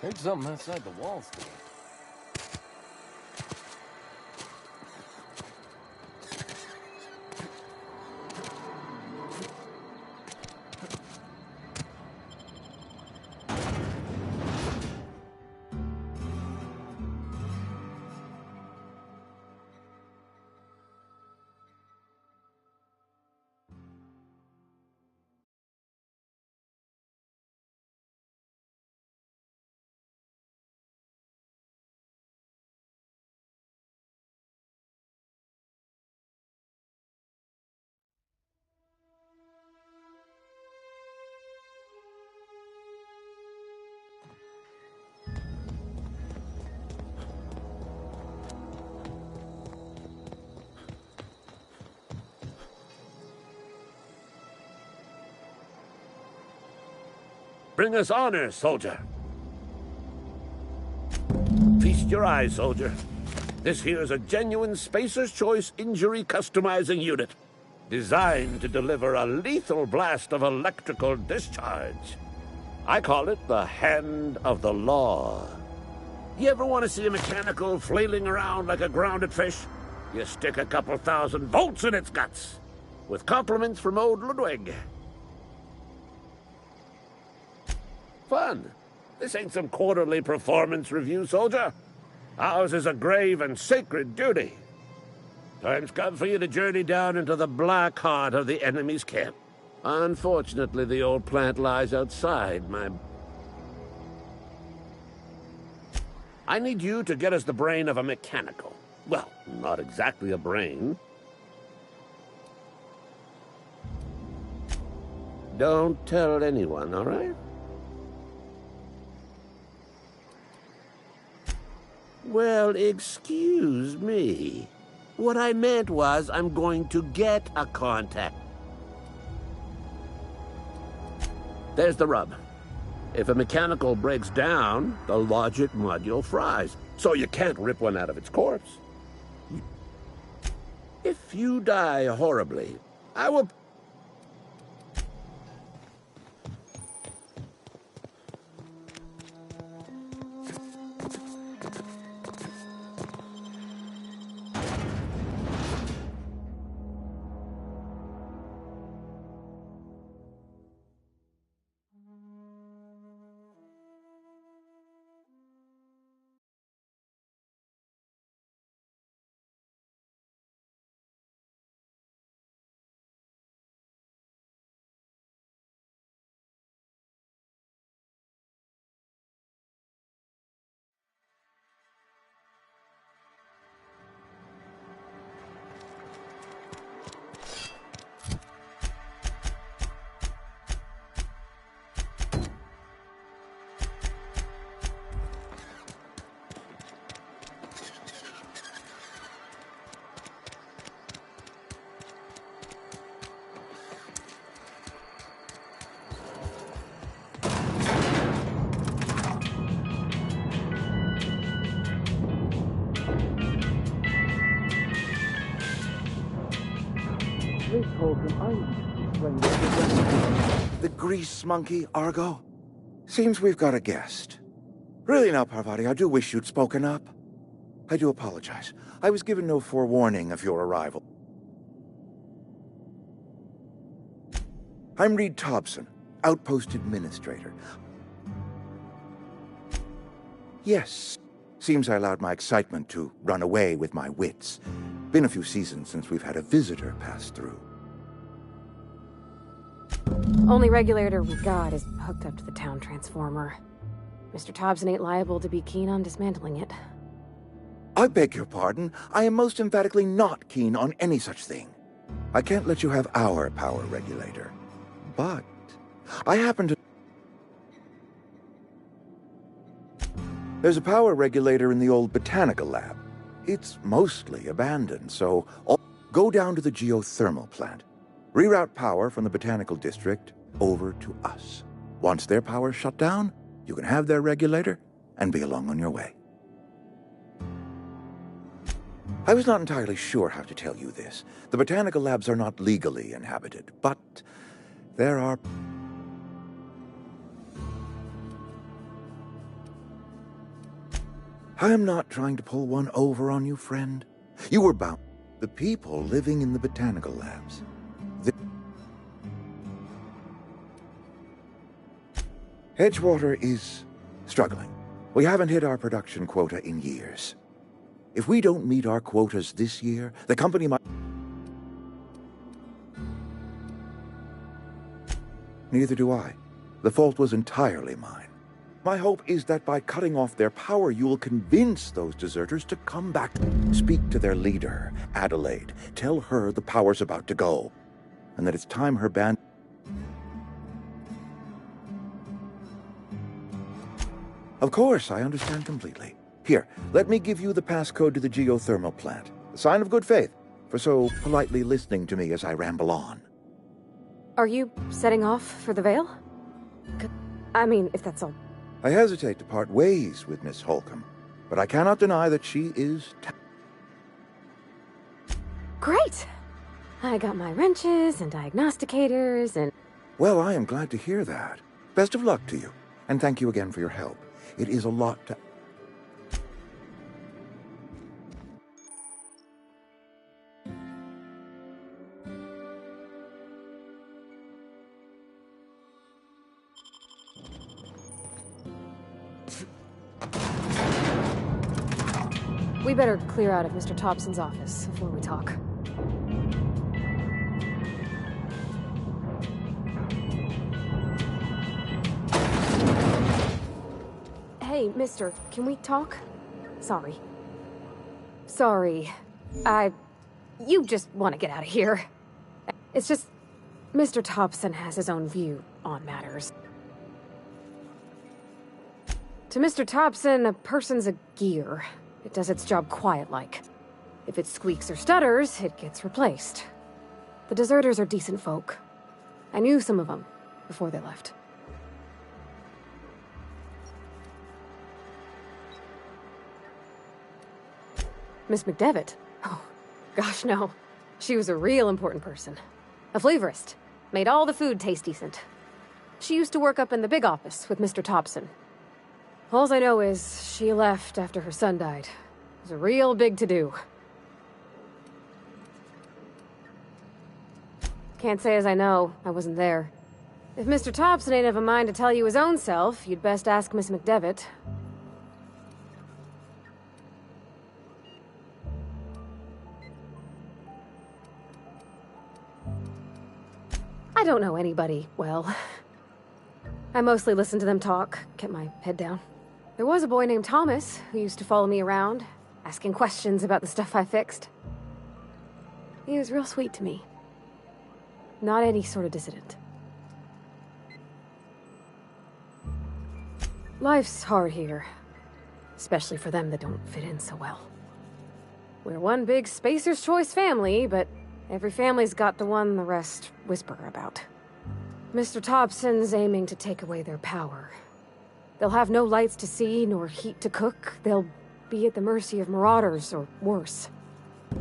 [SPEAKER 18] Heard something outside the walls today.
[SPEAKER 14] Bring us honor, soldier. Feast your eyes, soldier. This here's a genuine Spacer's Choice injury customizing unit, designed to deliver a lethal blast of electrical discharge. I call it the Hand of the Law. You ever want to see a mechanical flailing around like a grounded fish? You stick a couple thousand volts in its guts. With compliments from old Ludwig. Fun. This ain't some quarterly performance review, soldier. Ours is a grave and sacred duty. Time's come for you to journey down into the black heart of the enemy's camp. Unfortunately, the old plant lies outside my... I need you to get us the brain of a mechanical. Well, not exactly a brain. Don't tell anyone, all right? Well, excuse me. What I meant was I'm going to get a contact. There's the rub. If a mechanical breaks down, the logic module fries, so you can't rip one out of its corpse. If you die horribly, I will...
[SPEAKER 1] Miss Holcomb, I need to explain this.
[SPEAKER 17] The grease monkey, Argo? Seems we've got a guest. Really now, Parvati, I do wish you'd spoken up. I do apologize. I was given no forewarning of your arrival. I'm Reed Thompson, Outpost Administrator. Yes, seems I allowed my excitement to run away with my wits. Been a few seasons since we've had a visitor pass through.
[SPEAKER 19] Only regulator we got is hooked up to the town transformer. Mr. Thompson ain't liable to be keen on dismantling it.
[SPEAKER 17] I beg your pardon. I am most emphatically not keen on any such thing. I can't let you have our power regulator. But I happen to... There's a power regulator in the old botanical lab. It's mostly abandoned, so go down to the geothermal plant. Reroute power from the botanical district over to us. Once their power's shut down, you can have their regulator and be along on your way. I was not entirely sure how to tell you this. The botanical labs are not legally inhabited, but there are... I am not trying to pull one over on you, friend. You were bound. The people living in the botanical labs. Edgewater is struggling. We haven't hit our production quota in years. If we don't meet our quotas this year, the company might... Neither do I. The fault was entirely mine. My hope is that by cutting off their power, you will convince those deserters to come back. Speak to their leader, Adelaide. Tell her the power's about to go, and that it's time her band... Of course, I understand completely. Here, let me give you the passcode to the geothermal plant. A sign of good faith, for so politely listening to me as I ramble on.
[SPEAKER 19] Are you setting off for the Vale? I mean, if that's all.
[SPEAKER 17] I hesitate to part ways with Miss Holcomb, but I cannot deny that she is...
[SPEAKER 19] Great! I got my wrenches and diagnosticators and...
[SPEAKER 17] Well, I am glad to hear that. Best of luck to you, and thank you again for your help. It is a lot to...
[SPEAKER 19] We better clear out of Mr. Thompson's office before we talk. Hey, mister, can we talk? Sorry. You just want to get out of here. It's just, Mr. Thompson has his own view on matters. To Mr. Thompson, a person's a gear. It does its job quiet-like. If it squeaks or stutters, it gets replaced. The deserters are decent folk. I knew some of them before they left. Miss McDevitt? Oh, gosh, no. She was a real important person. A flavorist. Made all the food taste decent. She used to work up in the big office with Mr. Thompson. All I know is she left after her son died. It was a real big to-do. Can't say as I know. I wasn't there. If Mr. Thompson ain't of a mind to tell you his own self, you'd best ask Miss McDevitt. I don't know anybody well. I mostly listened to them talk, kept my head down. There was a boy named Thomas who used to follow me around, asking questions about the stuff I fixed. He was real sweet to me. Not any sort of dissident. Life's hard here, especially for them that don't fit in so well. We're one big Spacer's Choice family, but every family's got the one the rest whisper about. Mr. Thompson's aiming to take away their power. They'll have no lights to see, nor heat to cook. They'll be at the mercy of marauders, or worse.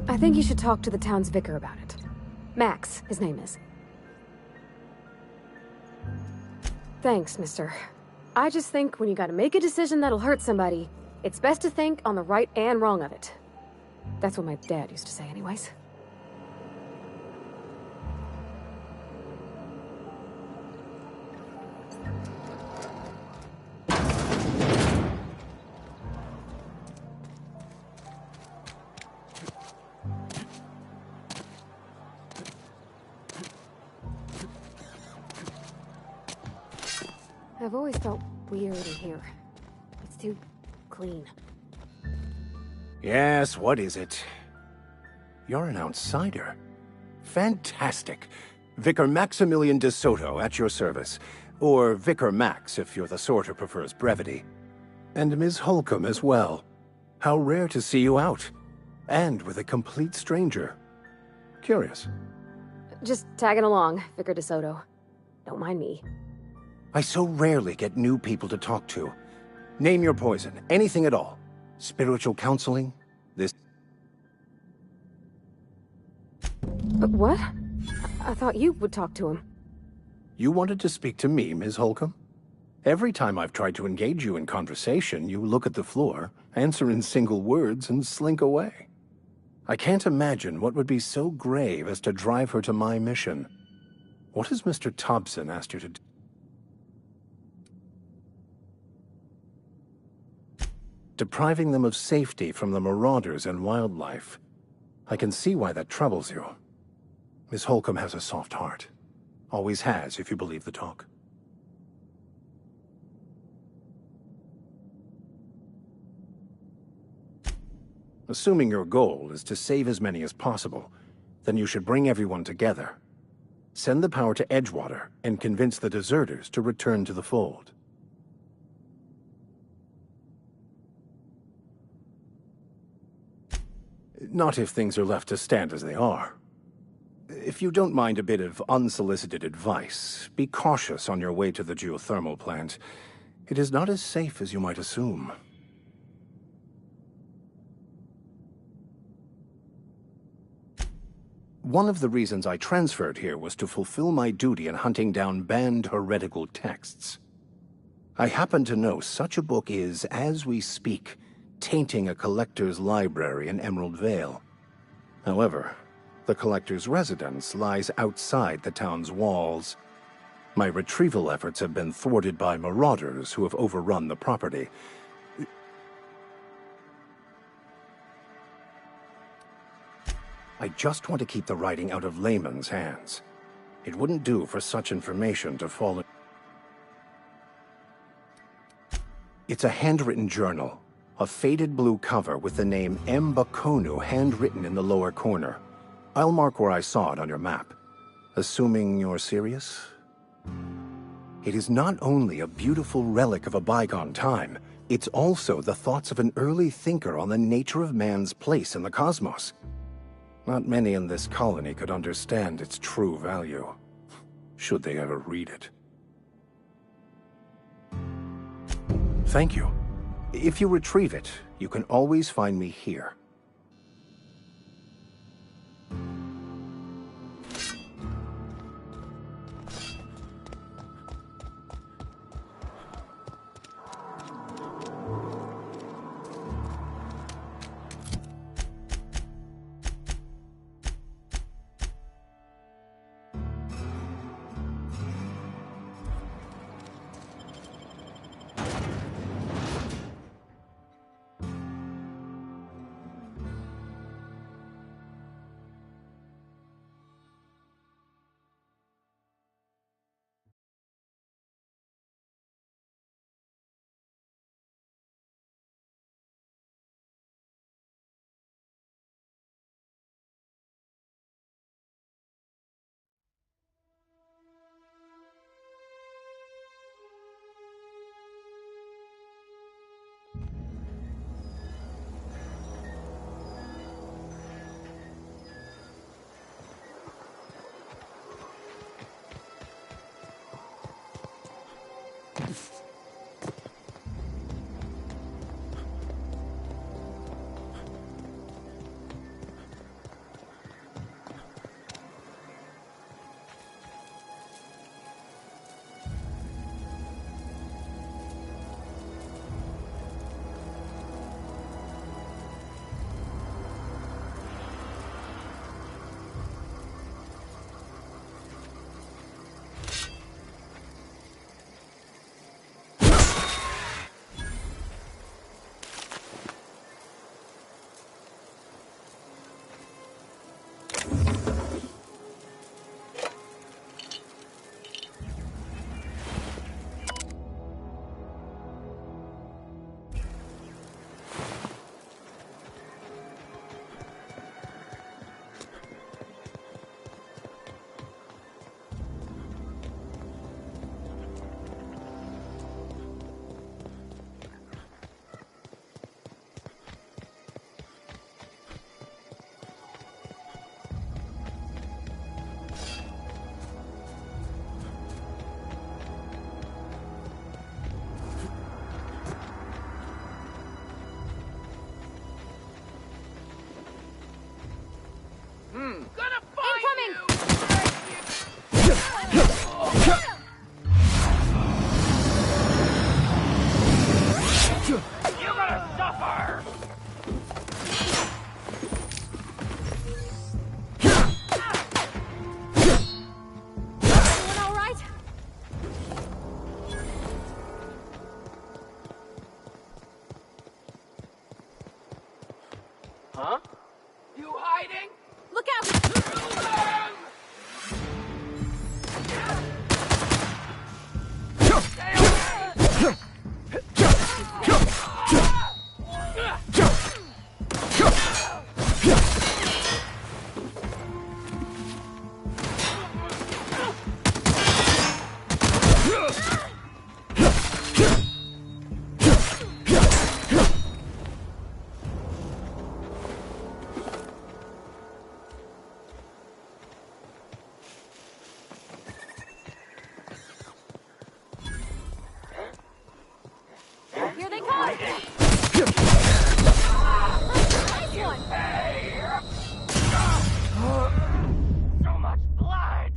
[SPEAKER 19] I think you should talk to the town's vicar about it. Max, his name is. Thanks, mister. I just think when you gotta make a decision that'll hurt somebody, it's best to think on the right and wrong of it. That's what my dad used to say anyways. I've always felt weird in here. It's too clean.
[SPEAKER 20] Yes, what is it? You're an outsider. Fantastic. Vicar Maximilian de Soto at your service. Or Vicar Max, if you're the sort who prefers brevity. And Ms. Holcomb as well. How rare to see you out. And with a complete stranger. Curious.
[SPEAKER 19] Just tagging along, Vicar de Soto. Don't mind me.
[SPEAKER 20] I so rarely get new people to talk to. Name your poison, anything at all. Spiritual counseling? This...
[SPEAKER 19] But what? I thought you would talk to him.
[SPEAKER 20] You wanted to speak to me, Ms. Holcomb? Every time I've tried to engage you in conversation, you look at the floor, answer in single words, and slink away. I can't imagine what would be so grave as to drive her to my mission. What has Mr. Thompson asked you to do? Depriving them of safety from the marauders and wildlife. I can see why that troubles you. Miss Holcomb has a soft heart. Always has, if you believe the talk. Assuming your goal is to save as many as possible, then you should bring everyone together. Send the power to Edgewater and convince the deserters to return to the fold. Not if things are left to stand as they are. If you don't mind a bit of unsolicited advice, be cautious on your way to the geothermal plant. It is not as safe as you might assume. One of the reasons I transferred here was to fulfill my duty in hunting down banned heretical texts. I happen to know such a book is, as we speak, tainting a collector's library in Emerald Vale. However, the collector's residence lies outside the town's walls. My retrieval efforts have been thwarted by marauders who have overrun the property. I just want to keep the writing out of layman's hands. It wouldn't do for such information to fall in... It's a handwritten journal. A faded blue cover with the name M. Bakonu handwritten in the lower corner. I'll mark where I saw it on your map. Assuming you're serious? It is not only a beautiful relic of a bygone time, it's also the thoughts of an early thinker on the nature of man's place in the cosmos. Not many in this colony could understand its true value, should they ever read it. Thank you. If you retrieve it, you can always find me here.
[SPEAKER 9] Huh? You hiding?
[SPEAKER 13] Look out! Here they come! Nice one!
[SPEAKER 2] So much blood!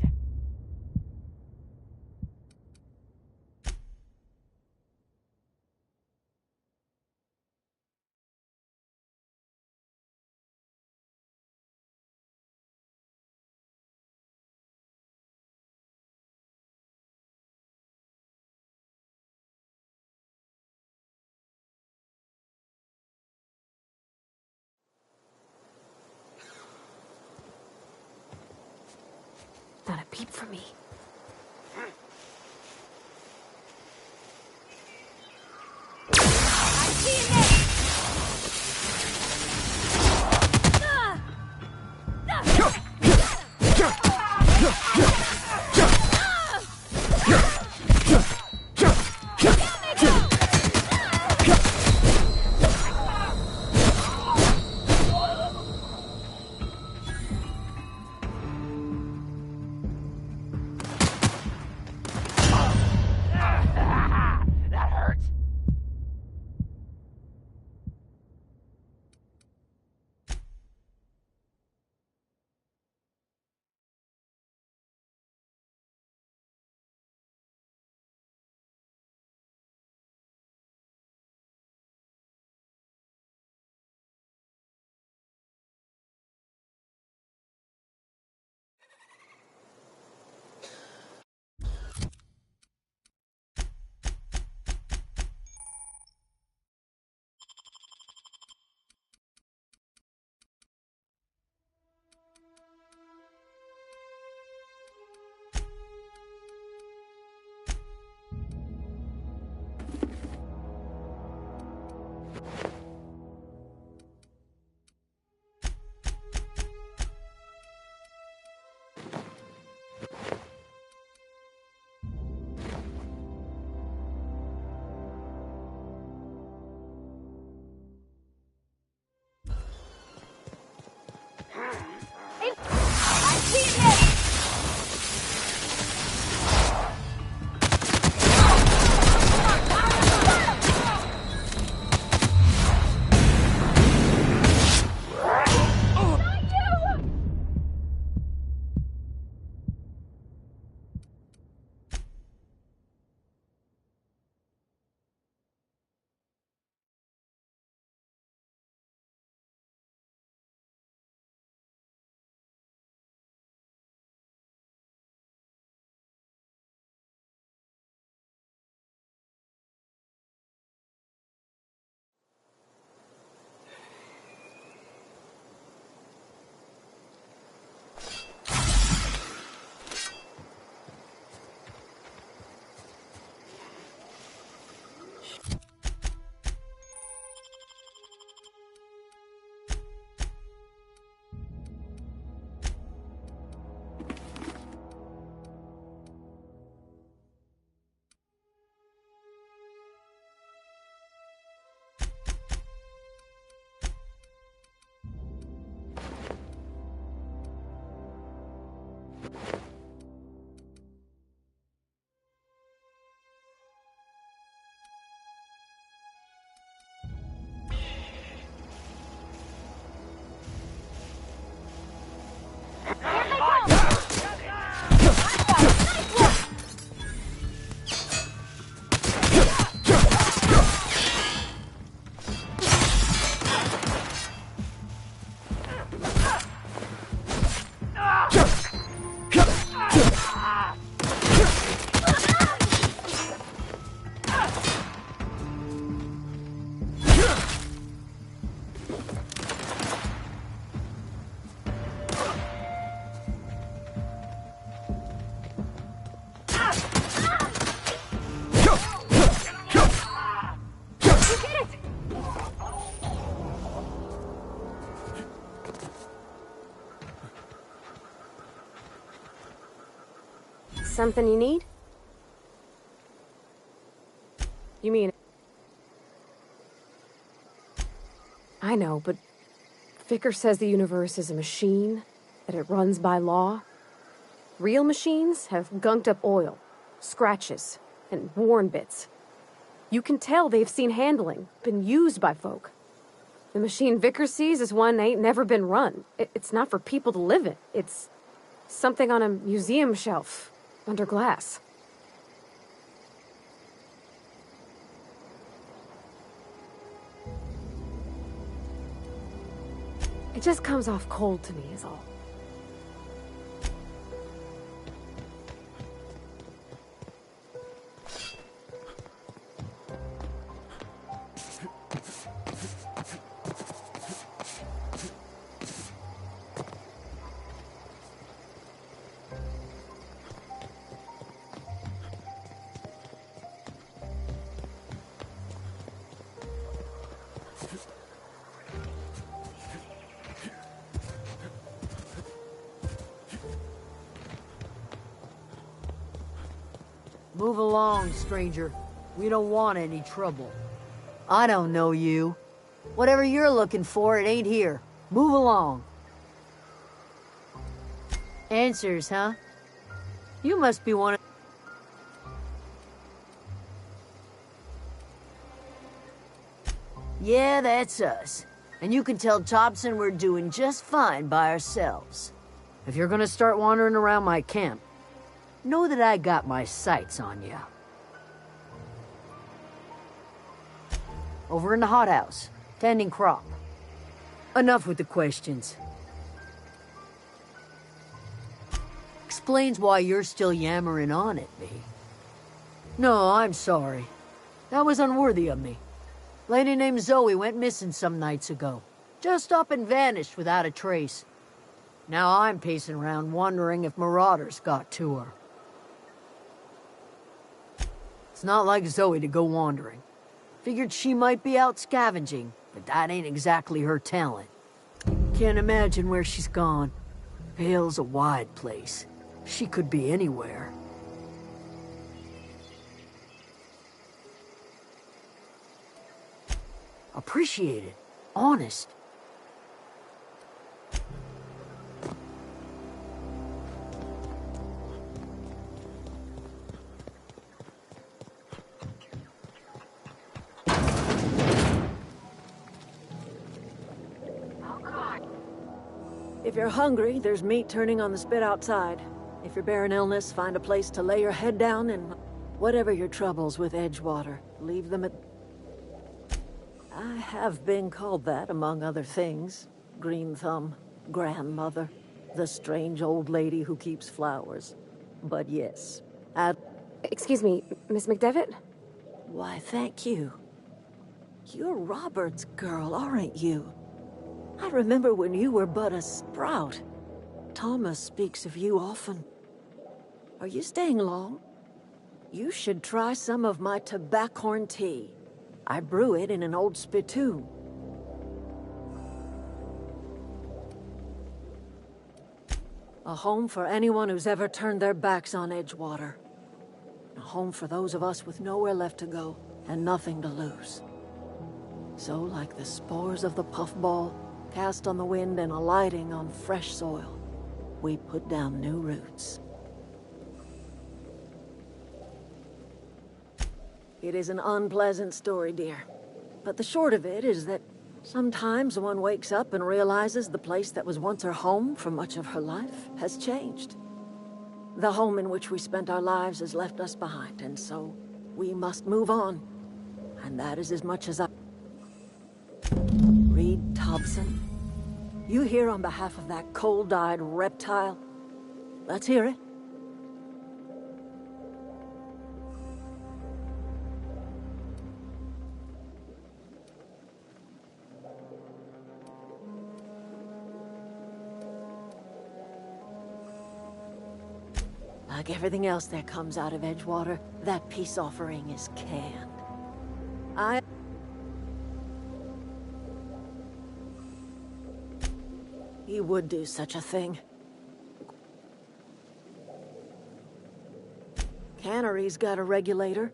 [SPEAKER 19] Not a peep from me.
[SPEAKER 2] That hurt.
[SPEAKER 19] Something you need? You mean... I know, but Vicker says the universe is a machine, that it runs by law. Real machines have gunked up oil, scratches, and worn bits. You can tell they've seen handling, been used by folk. The machine Vicker sees is one ain't never been run. It's not for people to live in. It's something on a museum shelf, under glass. It just comes off cold to me, is all.
[SPEAKER 21] Move along, stranger. We don't want any trouble. I don't know you. Whatever you're looking for, it ain't here. Move along. Answers, huh? You must be one of... Yeah, that's us. And you can tell Thompson we're doing just fine by ourselves. If you're gonna start wandering around my camp, know that I got my sights on you. Over in the hothouse, tending crop. Enough with the questions. Explains why you're still yammering on at me. No, I'm sorry. That was unworthy of me. Lady named Zoe went missing some nights ago. Just up and vanished without a trace. Now I'm pacing around wondering if marauders got to her. It's not like Zoe to go wandering. Figured she might be out scavenging, but that ain't exactly her talent. Can't imagine where she's gone. Vale's a wide place. She could be anywhere. Appreciate it. Honest.
[SPEAKER 5] If you're hungry, there's meat turning on the spit outside. If you're bearing illness, find a place to lay your head down and... Whatever your troubles with Edgewater, leave them at... I have been called that, among other things. Green Thumb, grandmother, the strange old lady who keeps flowers. But yes,
[SPEAKER 19] Excuse me, Miss McDevitt?
[SPEAKER 5] Why, thank you. You're Robert's girl, aren't you? I remember when you were but a sprout. Thomas speaks of you often. Are you staying long? You should try some of my tobaccorn tea. I brew it in an old spittoon. A home for anyone who's ever turned their backs on Edgewater. A home for those of us with nowhere left to go and nothing to lose. So, like the spores of the puffball, cast on the wind and alighting on fresh soil, we put down new roots. It is an unpleasant story, dear. But the short of it is that sometimes one wakes up and realizes the place that was once her home for much of her life has changed. The home in which we spent our lives has left us behind, and so we must move on. And that is as much as I... Reed Thompson? You here on behalf of that cold-eyed reptile? Let's hear it. Like everything else that comes out of Edgewater, that peace offering is canned. He would do such a thing. Cannery's got a regulator.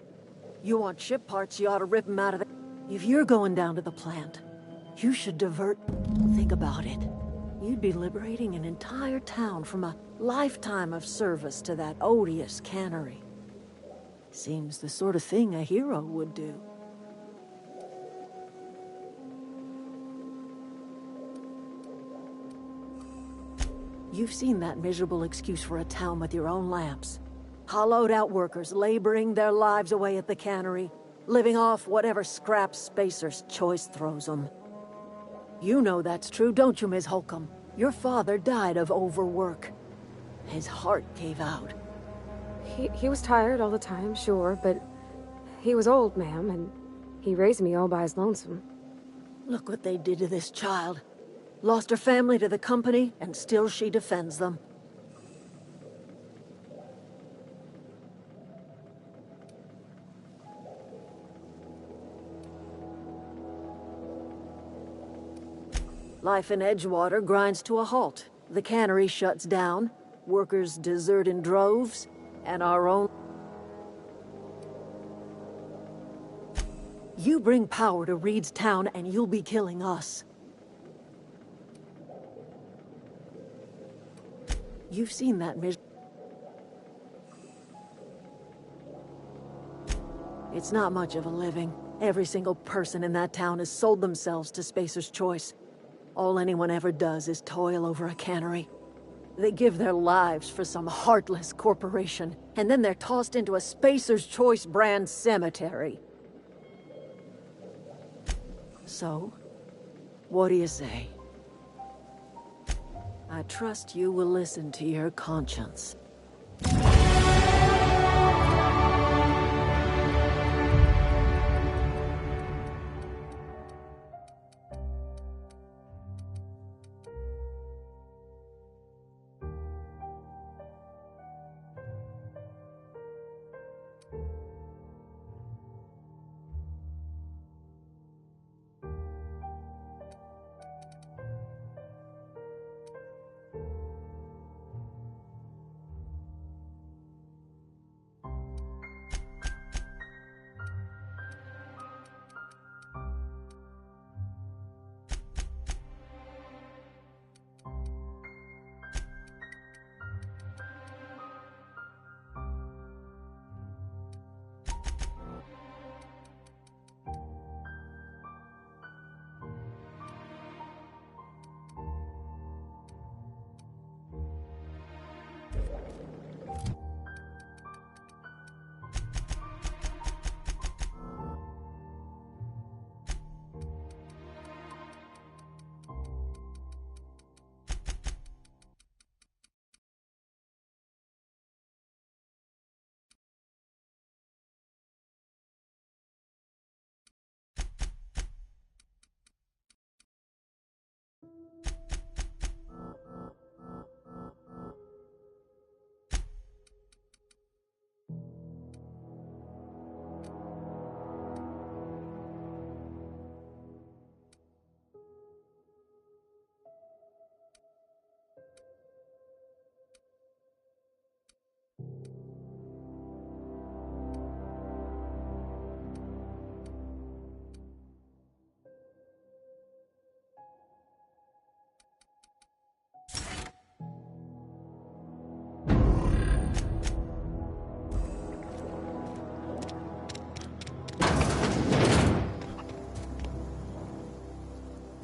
[SPEAKER 5] You want ship parts, you ought to rip them out of there. If you're going down to the plant, you should divert... Think about it. You'd be liberating an entire town from a lifetime of service to that odious cannery. Seems the sort of thing a hero would do. You've seen that miserable excuse for a town with your own lamps. Hollowed-out workers laboring their lives away at the cannery, living off whatever scraps Spacer's Choice throws them. You know that's true, don't you, Ms. Holcomb? Your father died of overwork. His heart gave out.
[SPEAKER 19] He was tired all the time, sure, but he was old, ma'am, and he raised me all by his lonesome.
[SPEAKER 5] Look what they did to this child. Lost her family to the company, and still she defends them. Life in Edgewater grinds to a halt. The cannery shuts down, workers desert in droves, and our own... You bring power to Reed's town, and you'll be killing us. You've seen that It's not much of a living. Every single person in that town has sold themselves to Spacer's Choice. All anyone ever does is toil over a cannery. They give their lives for some heartless corporation, and then they're tossed into a Spacer's Choice brand cemetery. So, what do you say? I trust you will listen to your conscience.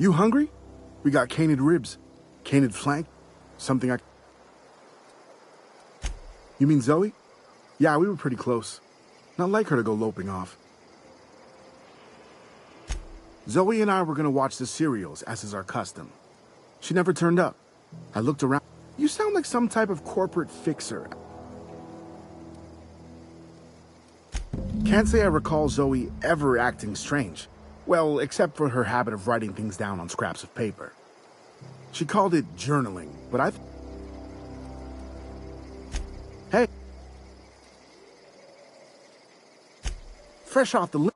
[SPEAKER 4] You hungry? We got canid ribs, canid flank, something I... You mean Zoe? Yeah, we were pretty close. Not like her to go loping off. Zoe and I were gonna watch the serials, as is our custom. She never turned up. I looked around. You sound like some type of corporate fixer. Can't say I recall Zoe ever acting strange. Well, except for her habit of writing things down on scraps of paper. She called it journaling, but I... Hey! Fresh off the...